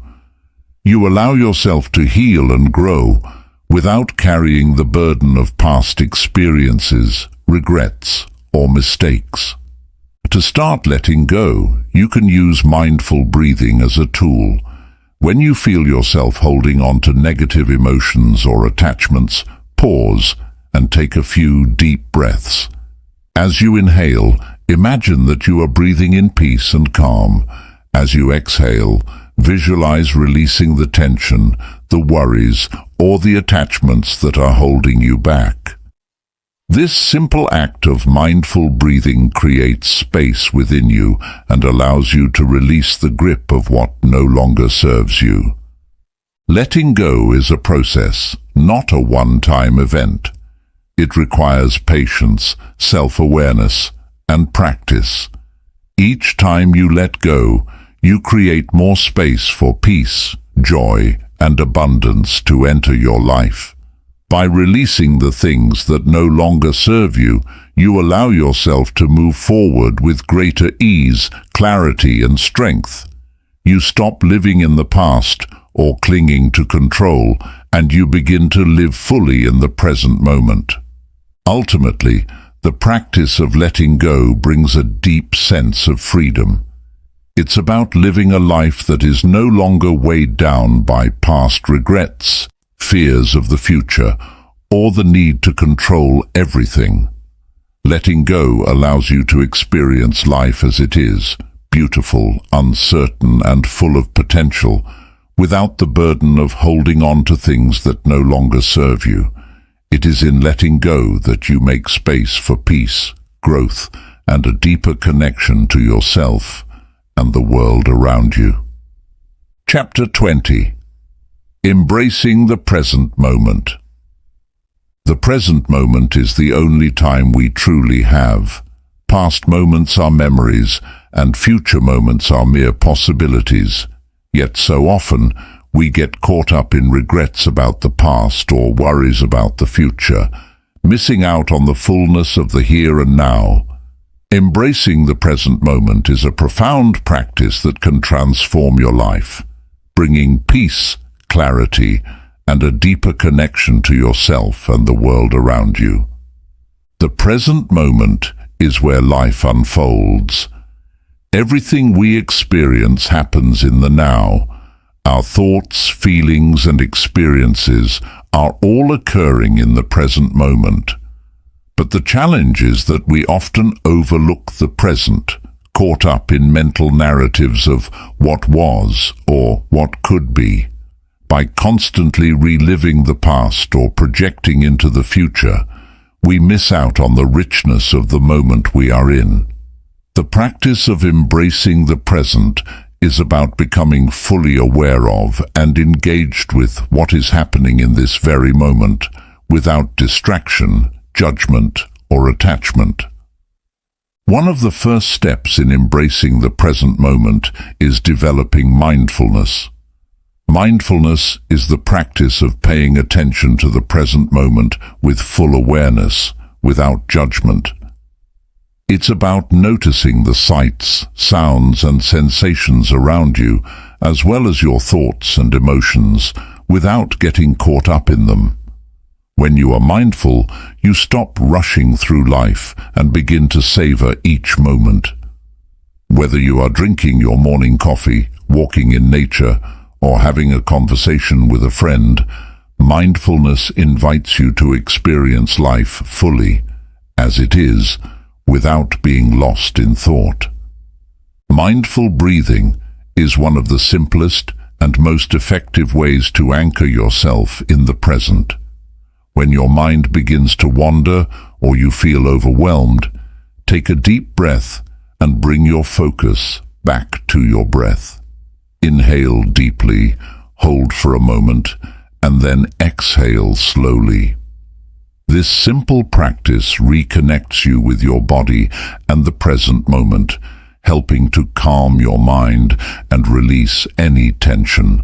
You allow yourself to heal and grow without carrying the burden of past experiences, regrets, or mistakes. To start letting go, you can use mindful breathing as a tool. When you feel yourself holding on to negative emotions or attachments, pause and take a few deep breaths. As you inhale, imagine that you are breathing in peace and calm. As you exhale, visualize releasing the tension, the worries, or the attachments that are holding you back. This simple act of mindful breathing creates space within you and allows you to release the grip of what no longer serves you. Letting go is a process, not a one-time event. It requires patience, self-awareness, and practice. Each time you let go, you create more space for peace, joy, and abundance to enter your life. By releasing the things that no longer serve you, you allow yourself to move forward with greater ease, clarity, and strength. You stop living in the past or clinging to control, and you begin to live fully in the present moment. Ultimately, the practice of letting go brings a deep sense of freedom. It's about living a life that is no longer weighed down by past regrets, fears of the future, or the need to control everything. Letting go allows you to experience life as it is, beautiful, uncertain, and full of potential, without the burden of holding on to things that no longer serve you. It is in letting go that you make space for peace, growth, and a deeper connection to yourself and the world around you. Chapter 20. Embracing the present moment. The present moment is the only time we truly have. Past moments are memories, and future moments are mere possibilities. Yet so often, we get caught up in regrets about the past or worries about the future, missing out on the fullness of the here and now. Embracing the present moment is a profound practice that can transform your life, bringing peace, clarity, and a deeper connection to yourself and the world around you. The present moment is where life unfolds. Everything we experience happens in the now. Our thoughts, feelings, and experiences are all occurring in the present moment. But the challenge is that we often overlook the present, caught up in mental narratives of what was or what could be. By constantly reliving the past or projecting into the future, we miss out on the richness of the moment we are in. The practice of embracing the present is about becoming fully aware of and engaged with what is happening in this very moment, without distraction, judgment, or attachment. One of the first steps in embracing the present moment is developing mindfulness. Mindfulness is the practice of paying attention to the present moment with full awareness, without judgment. It's about noticing the sights, sounds, and sensations around you, as well as your thoughts and emotions, without getting caught up in them. When you are mindful, you stop rushing through life and begin to savor each moment. Whether you are drinking your morning coffee, walking in nature, or having a conversation with a friend, mindfulness invites you to experience life fully, as it is, without being lost in thought. Mindful breathing is one of the simplest and most effective ways to anchor yourself in the present. When your mind begins to wander or you feel overwhelmed, take a deep breath and bring your focus back to your breath. Inhale deeply, hold for a moment, and then exhale slowly. This simple practice reconnects you with your body and the present moment, helping to calm your mind and release any tension.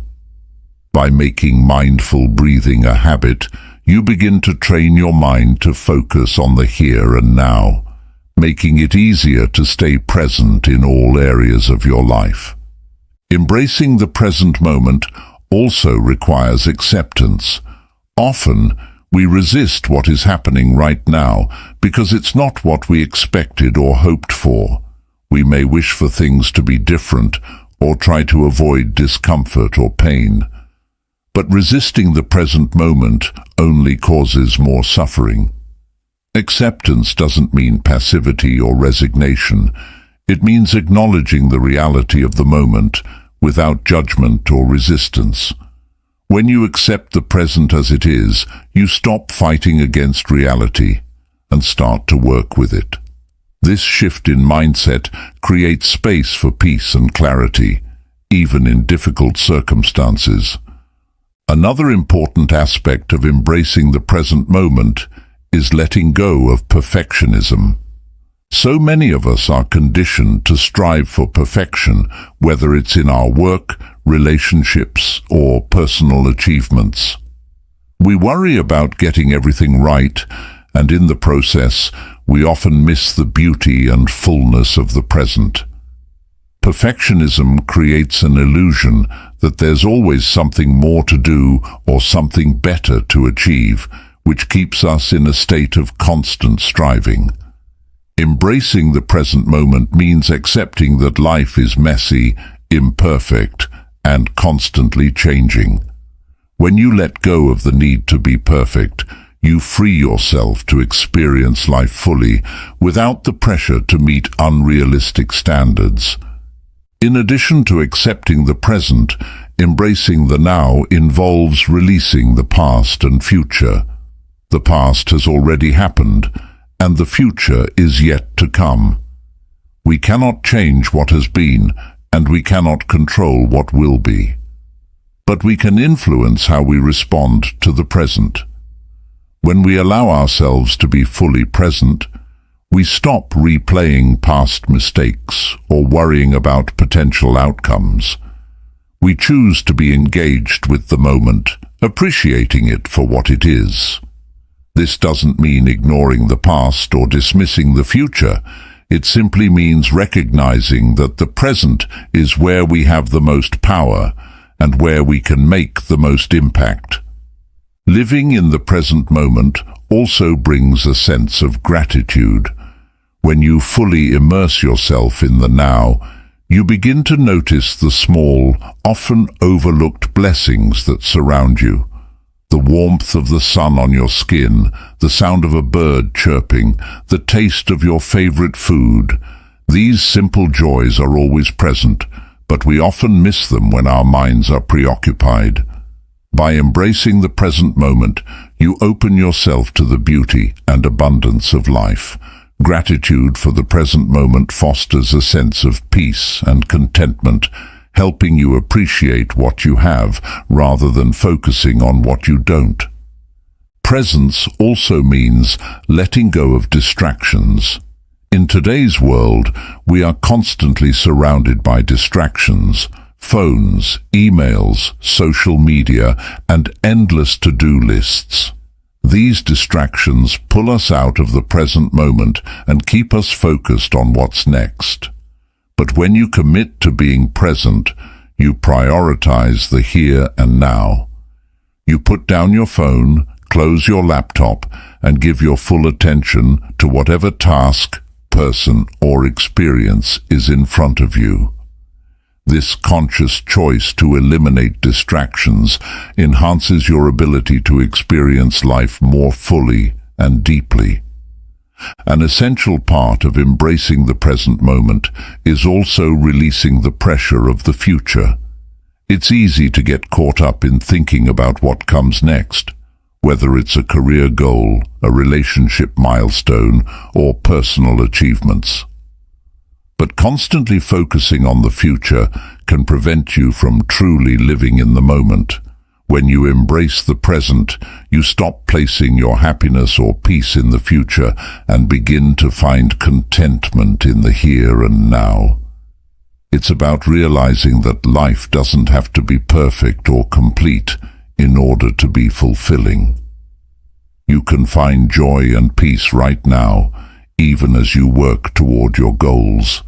By making mindful breathing a habit, you begin to train your mind to focus on the here and now, making it easier to stay present in all areas of your life. Embracing the present moment also requires acceptance. Often, we resist what is happening right now because it's not what we expected or hoped for. We may wish for things to be different or try to avoid discomfort or pain. But resisting the present moment only causes more suffering. Acceptance doesn't mean passivity or resignation. It means acknowledging the reality of the moment without judgment or resistance. When you accept the present as it is, you stop fighting against reality and start to work with it. This shift in mindset creates space for peace and clarity, even in difficult circumstances. Another important aspect of embracing the present moment is letting go of perfectionism. So many of us are conditioned to strive for perfection, whether it's in our work, relationships, or personal achievements. We worry about getting everything right, and in the process, we often miss the beauty and fullness of the present. Perfectionism creates an illusion that there's always something more to do or something better to achieve, which keeps us in a state of constant striving. Embracing the present moment means accepting that life is messy, imperfect, and constantly changing. When you let go of the need to be perfect, you free yourself to experience life fully without the pressure to meet unrealistic standards. In addition to accepting the present, embracing the now involves releasing the past and future. The past has already happened, and the future is yet to come. We cannot change what has been, and we cannot control what will be. But we can influence how we respond to the present. When we allow ourselves to be fully present, we stop replaying past mistakes or worrying about potential outcomes. We choose to be engaged with the moment, appreciating it for what it is. This doesn't mean ignoring the past or dismissing the future. It simply means recognizing that the present is where we have the most power and where we can make the most impact. Living in the present moment also brings a sense of gratitude. When you fully immerse yourself in the now, you begin to notice the small, often overlooked blessings that surround you. The warmth of the sun on your skin, the sound of a bird chirping, the taste of your favorite food. These simple joys are always present, but we often miss them when our minds are preoccupied. By embracing the present moment, you open yourself to the beauty and abundance of life. Gratitude for the present moment fosters a sense of peace and contentment, helping you appreciate what you have rather than focusing on what you don't. Presence also means letting go of distractions. In today's world, we are constantly surrounded by distractions: phones, emails, social media, and endless to-do lists. These distractions pull us out of the present moment and keep us focused on what's next. But when you commit to being present, you prioritize the here and now. You put down your phone, close your laptop, and give your full attention to whatever task, person, or experience is in front of you. This conscious choice to eliminate distractions enhances your ability to experience life more fully and deeply. An essential part of embracing the present moment is also releasing the pressure of the future. It's easy to get caught up in thinking about what comes next, whether it's a career goal, a relationship milestone, or personal achievements. But constantly focusing on the future can prevent you from truly living in the moment. When you embrace the present, you stop placing your happiness or peace in the future and begin to find contentment in the here and now. It's about realizing that life doesn't have to be perfect or complete in order to be fulfilling. You can find joy and peace right now, even as you work toward your goals.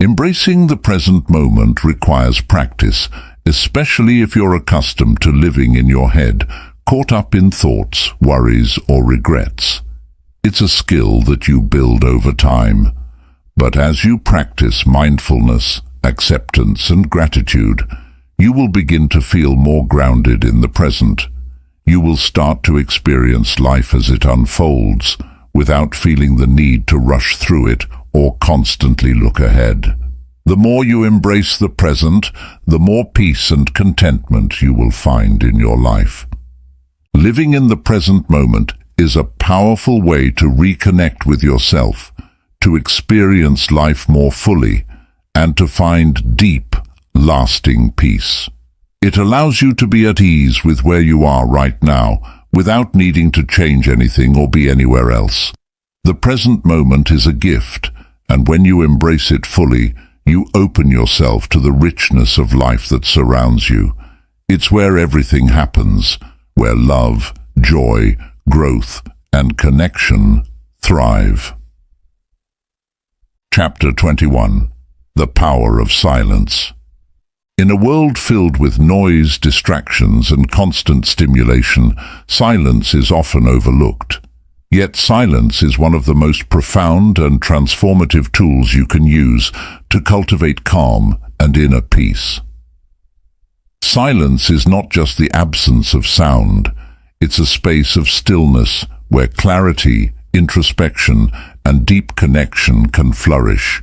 Embracing the present moment requires practice, especially if you're accustomed to living in your head, caught up in thoughts, worries, or regrets. It's a skill that you build over time. But as you practice mindfulness, acceptance, and gratitude, you will begin to feel more grounded in the present. You will start to experience life as it unfolds, without feeling the need to rush through it or constantly look ahead. The more you embrace the present, the more peace and contentment you will find in your life. Living in the present moment is a powerful way to reconnect with yourself, to experience life more fully, and to find deep, lasting peace. It allows you to be at ease with where you are right now, without needing to change anything or be anywhere else. The present moment is a gift, and when you embrace it fully, you open yourself to the richness of life that surrounds you. It's where everything happens, where love, joy, growth, and connection thrive. Chapter 21. The Power of Silence. In a world filled with noise, distractions, and constant stimulation, silence is often overlooked. Yet silence is one of the most profound and transformative tools you can use to cultivate calm and inner peace. Silence is not just the absence of sound, it's a space of stillness where clarity, introspection, and deep connection can flourish.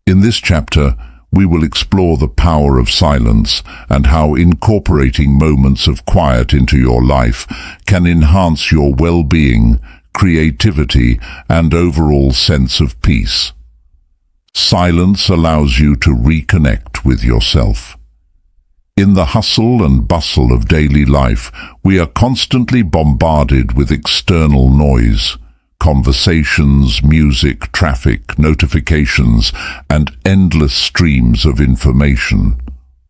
In this chapter, we will explore the power of silence and how incorporating moments of quiet into your life can enhance your well-being, creativity, and overall sense of peace. Silence allows you to reconnect with yourself. In the hustle and bustle of daily life, we are constantly bombarded with external noise. Conversations, music, traffic, notifications, and endless streams of information.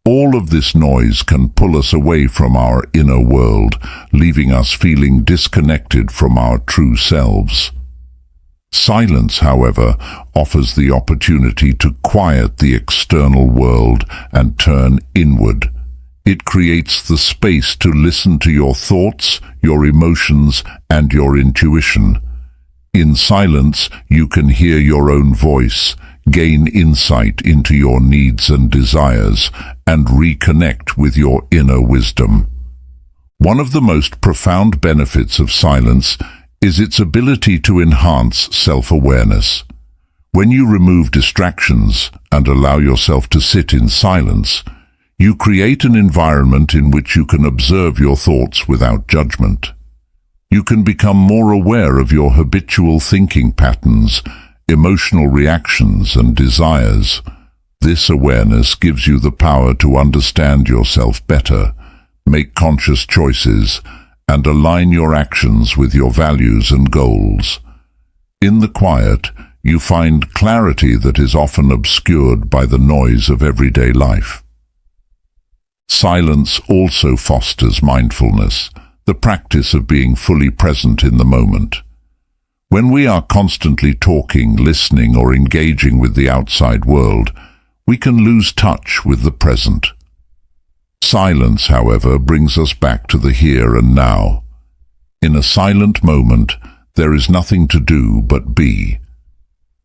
All of this noise can pull us away from our inner world, leaving us feeling disconnected from our true selves. Silence, however, offers the opportunity to quiet the external world and turn inward. It creates the space to listen to your thoughts, your emotions, and your intuition. In silence, you can hear your own voice, gain insight into your needs and desires, and reconnect with your inner wisdom. One of the most profound benefits of silence is its ability to enhance self-awareness. When you remove distractions and allow yourself to sit in silence, You create an environment in which you can observe your thoughts without judgment. You can become more aware of your habitual thinking patterns, emotional reactions and desires. This awareness gives you the power to understand yourself better, make conscious choices, and align your actions with your values and goals. In the quiet, you find clarity that is often obscured by the noise of everyday life. Silence also fosters mindfulness, the practice of being fully present in the moment. When we are constantly talking, listening, or engaging with the outside world, we can lose touch with the present. Silence, however, brings us back to the here and now. In a silent moment, there is nothing to do but be.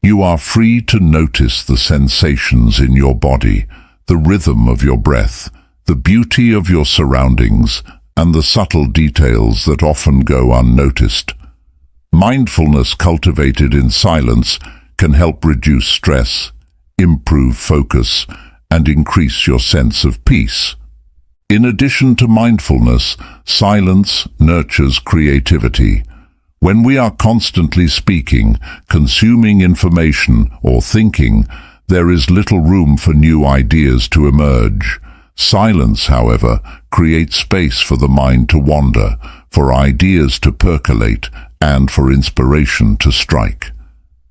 You are free to notice the sensations in your body, the rhythm of your breath, the beauty of your surroundings, and the subtle details that often go unnoticed. Mindfulness cultivated in silence can help reduce stress, improve focus, and increase your sense of peace. In addition to mindfulness, silence nurtures creativity. When we are constantly speaking, consuming information, or thinking, there is little room for new ideas to emerge. Silence, however, creates space for the mind to wander, for ideas to percolate, and for inspiration to strike.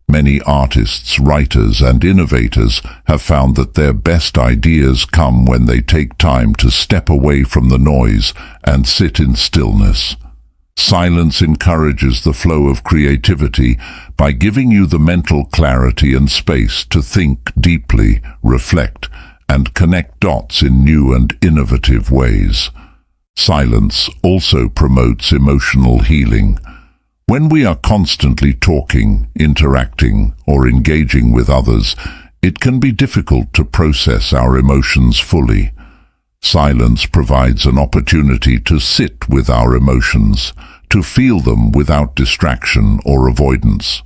Many artists, writers, and innovators have found that their best ideas come when they take time to step away from the noise and sit in stillness. Silence encourages the flow of creativity by giving you the mental clarity and space to think deeply, reflect, and connect dots in new and innovative ways. Silence also promotes emotional healing. When we are constantly talking, interacting, or engaging with others, it can be difficult to process our emotions fully. Silence provides an opportunity to sit with our emotions, to feel them without distraction or avoidance.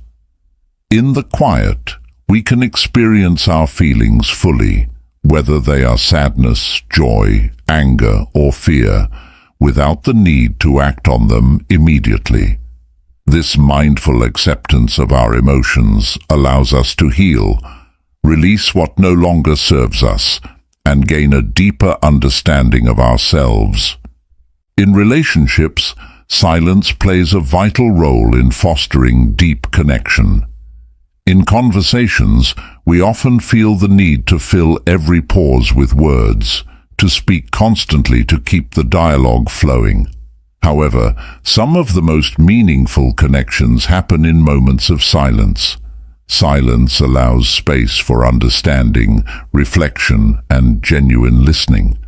In the quiet, we can experience our feelings fully, whether they are sadness, joy, anger, or fear, without the need to act on them immediately. This mindful acceptance of our emotions allows us to heal, release what no longer serves us, and gain a deeper understanding of ourselves. In relationships, silence plays a vital role in fostering deep connection. In conversations, we often feel the need to fill every pause with words, to speak constantly to keep the dialogue flowing. However, some of the most meaningful connections happen in moments of silence. Silence allows space for understanding, reflection, and genuine listening.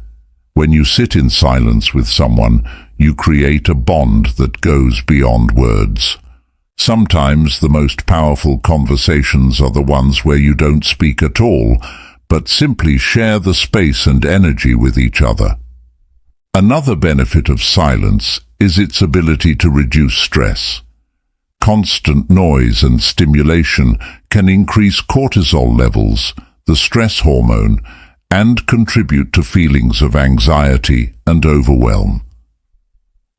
When you sit in silence with someone, you create a bond that goes beyond words. Sometimes the most powerful conversations are the ones where you don't speak at all, but simply share the space and energy with each other. Another benefit of silence is its ability to reduce stress. Constant noise and stimulation can increase cortisol levels, the stress hormone, and contribute to feelings of anxiety and overwhelm.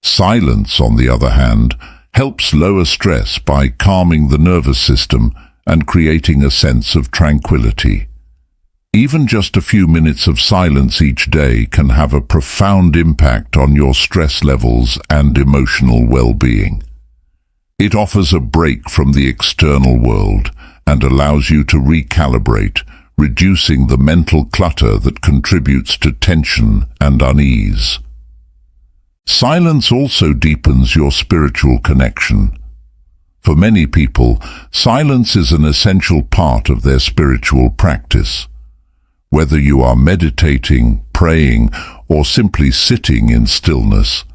Silence, on the other hand, helps lower stress by calming the nervous system and creating a sense of tranquility. Even just a few minutes of silence each day can have a profound impact on your stress levels and emotional well-being. It offers a break from the external world and allows you to recalibrate, reducing the mental clutter that contributes to tension and unease. Silence also deepens your spiritual connection. For many people, silence is an essential part of their spiritual practice. Whether you are meditating, praying, or simply sitting in stillness,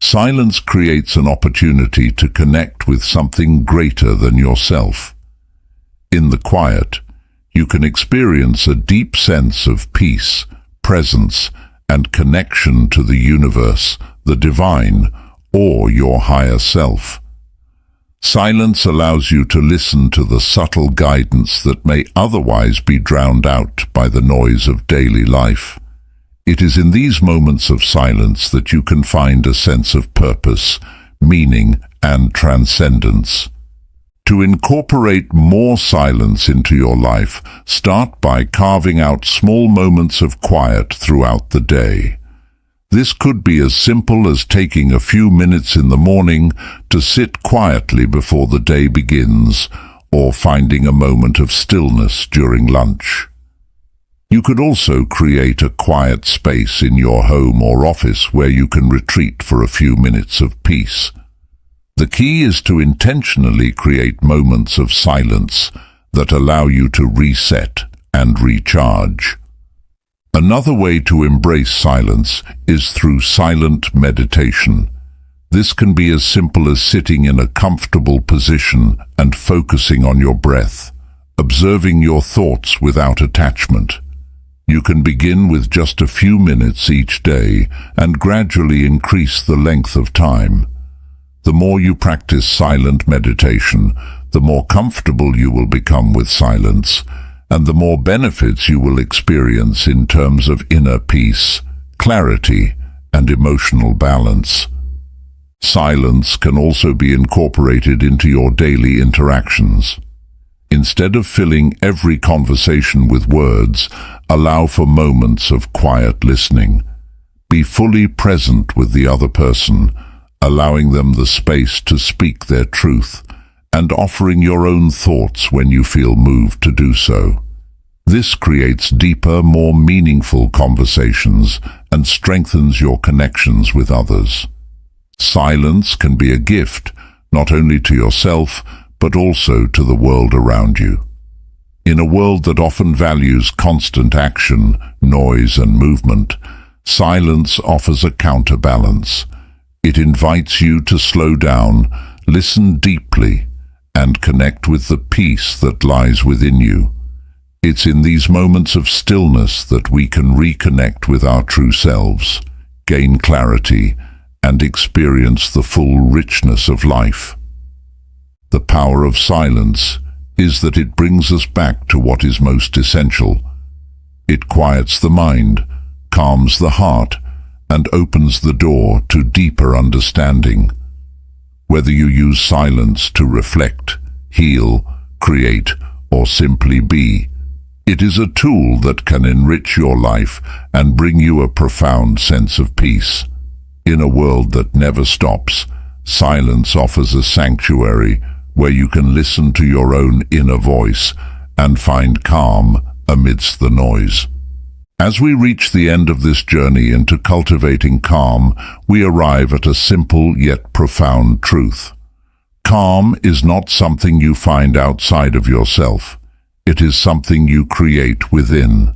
silence creates an opportunity to connect with something greater than yourself. In the quiet, you can experience a deep sense of peace, presence, and connection to the universe, the divine, or your higher self. Silence allows you to listen to the subtle guidance that may otherwise be drowned out by the noise of daily life. It is in these moments of silence that you can find a sense of purpose, meaning, and transcendence. To incorporate more silence into your life, start by carving out small moments of quiet throughout the day. This could be as simple as taking a few minutes in the morning to sit quietly before the day begins, or finding a moment of stillness during lunch. You could also create a quiet space in your home or office where you can retreat for a few minutes of peace. The key is to intentionally create moments of silence that allow you to reset and recharge. Another way to embrace silence is through silent meditation. This can be as simple as sitting in a comfortable position and focusing on your breath, observing your thoughts without attachment. You can begin with just a few minutes each day and gradually increase the length of time. The more you practice silent meditation, the more comfortable you will become with silence, and the more benefits you will experience in terms of inner peace, clarity, and emotional balance. Silence can also be incorporated into your daily interactions. Instead of filling every conversation with words, allow for moments of quiet listening. Be fully present with the other person, allowing them the space to speak their truth, and offering your own thoughts when you feel moved to do so. This creates deeper, more meaningful conversations and strengthens your connections with others. Silence can be a gift, not only to yourself, but also to the world around you. In a world that often values constant action, noise, and movement, silence offers a counterbalance. It invites you to slow down, listen deeply, and connect with the peace that lies within you. It's in these moments of stillness that we can reconnect with our true selves, gain clarity, and experience the full richness of life. The power of silence is that it brings us back to what is most essential. It quiets the mind, calms the heart, and opens the door to deeper understanding. Whether you use silence to reflect, heal, create, or simply be, it is a tool that can enrich your life and bring you a profound sense of peace. In a world that never stops, silence offers a sanctuary where you can listen to your own inner voice and find calm amidst the noise. As we reach the end of this journey into cultivating calm, we arrive at a simple yet profound truth. Calm is not something you find outside of yourself. It is something you create within.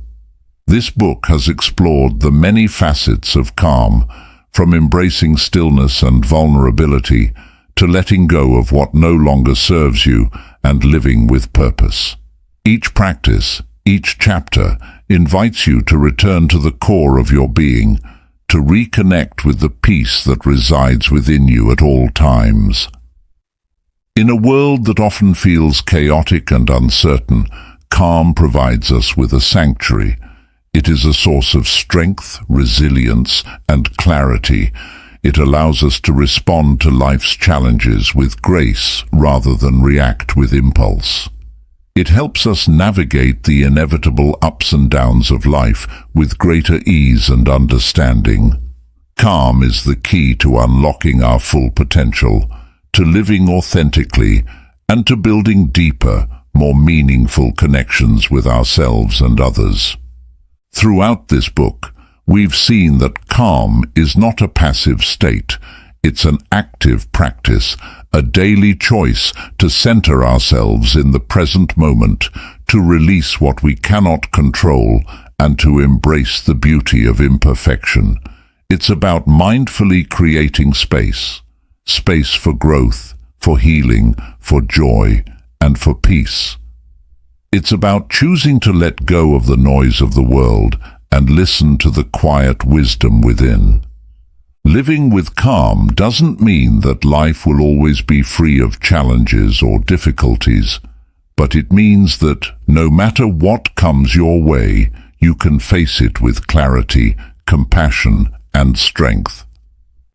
This book has explored the many facets of calm, from embracing stillness and vulnerability to letting go of what no longer serves you and living with purpose. Each practice, each chapter, invites you to return to the core of your being, to reconnect with the peace that resides within you at all times. In a world that often feels chaotic and uncertain, calm provides us with a sanctuary. It is a source of strength, resilience, and clarity. It allows us to respond to life's challenges with grace rather than react with impulse. It helps us navigate the inevitable ups and downs of life with greater ease and understanding. Calm is the key to unlocking our full potential, to living authentically, and to building deeper, more meaningful connections with ourselves and others. Throughout this book, we've seen that calm is not a passive state. It's an active practice, a daily choice to center ourselves in the present moment, to release what we cannot control, and to embrace the beauty of imperfection. It's about mindfully creating space for growth, for healing, for joy, and for peace. It's about choosing to let go of the noise of the world and listen to the quiet wisdom within. Living with calm doesn't mean that life will always be free of challenges or difficulties, but it means that no matter what comes your way, you can face it with clarity, compassion, and strength.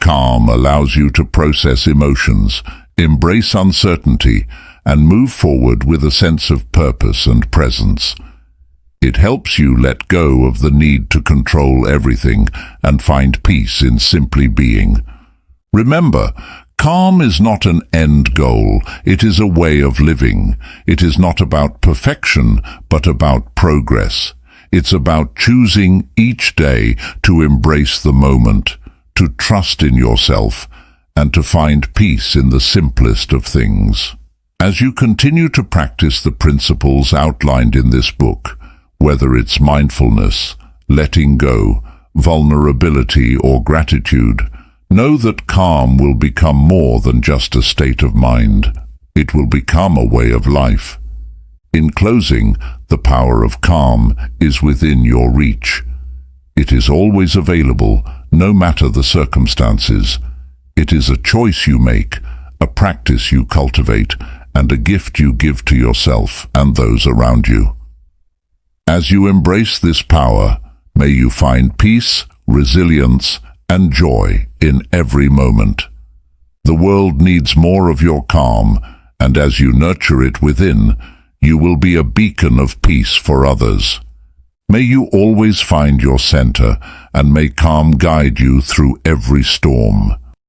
Calm allows you to process emotions, embrace uncertainty, and move forward with a sense of purpose and presence. It helps you let go of the need to control everything and find peace in simply being. Remember, calm is not an end goal, it is a way of living. It is not about perfection, but about progress. It's about choosing each day to embrace the moment, to trust in yourself, and to find peace in the simplest of things. As you continue to practice the principles outlined in this book, whether it's mindfulness, letting go, vulnerability, or gratitude, know that calm will become more than just a state of mind. It will become a way of life. In closing, the power of calm is within your reach. It is always available, no matter the circumstances. It is a choice you make, a practice you cultivate, and a gift you give to yourself and those around you. As you embrace this power, may you find peace, resilience, and joy in every moment. The world needs more of your calm, and as you nurture it within, you will be a beacon of peace for others. May you always find your center, and may calm guide you through every storm.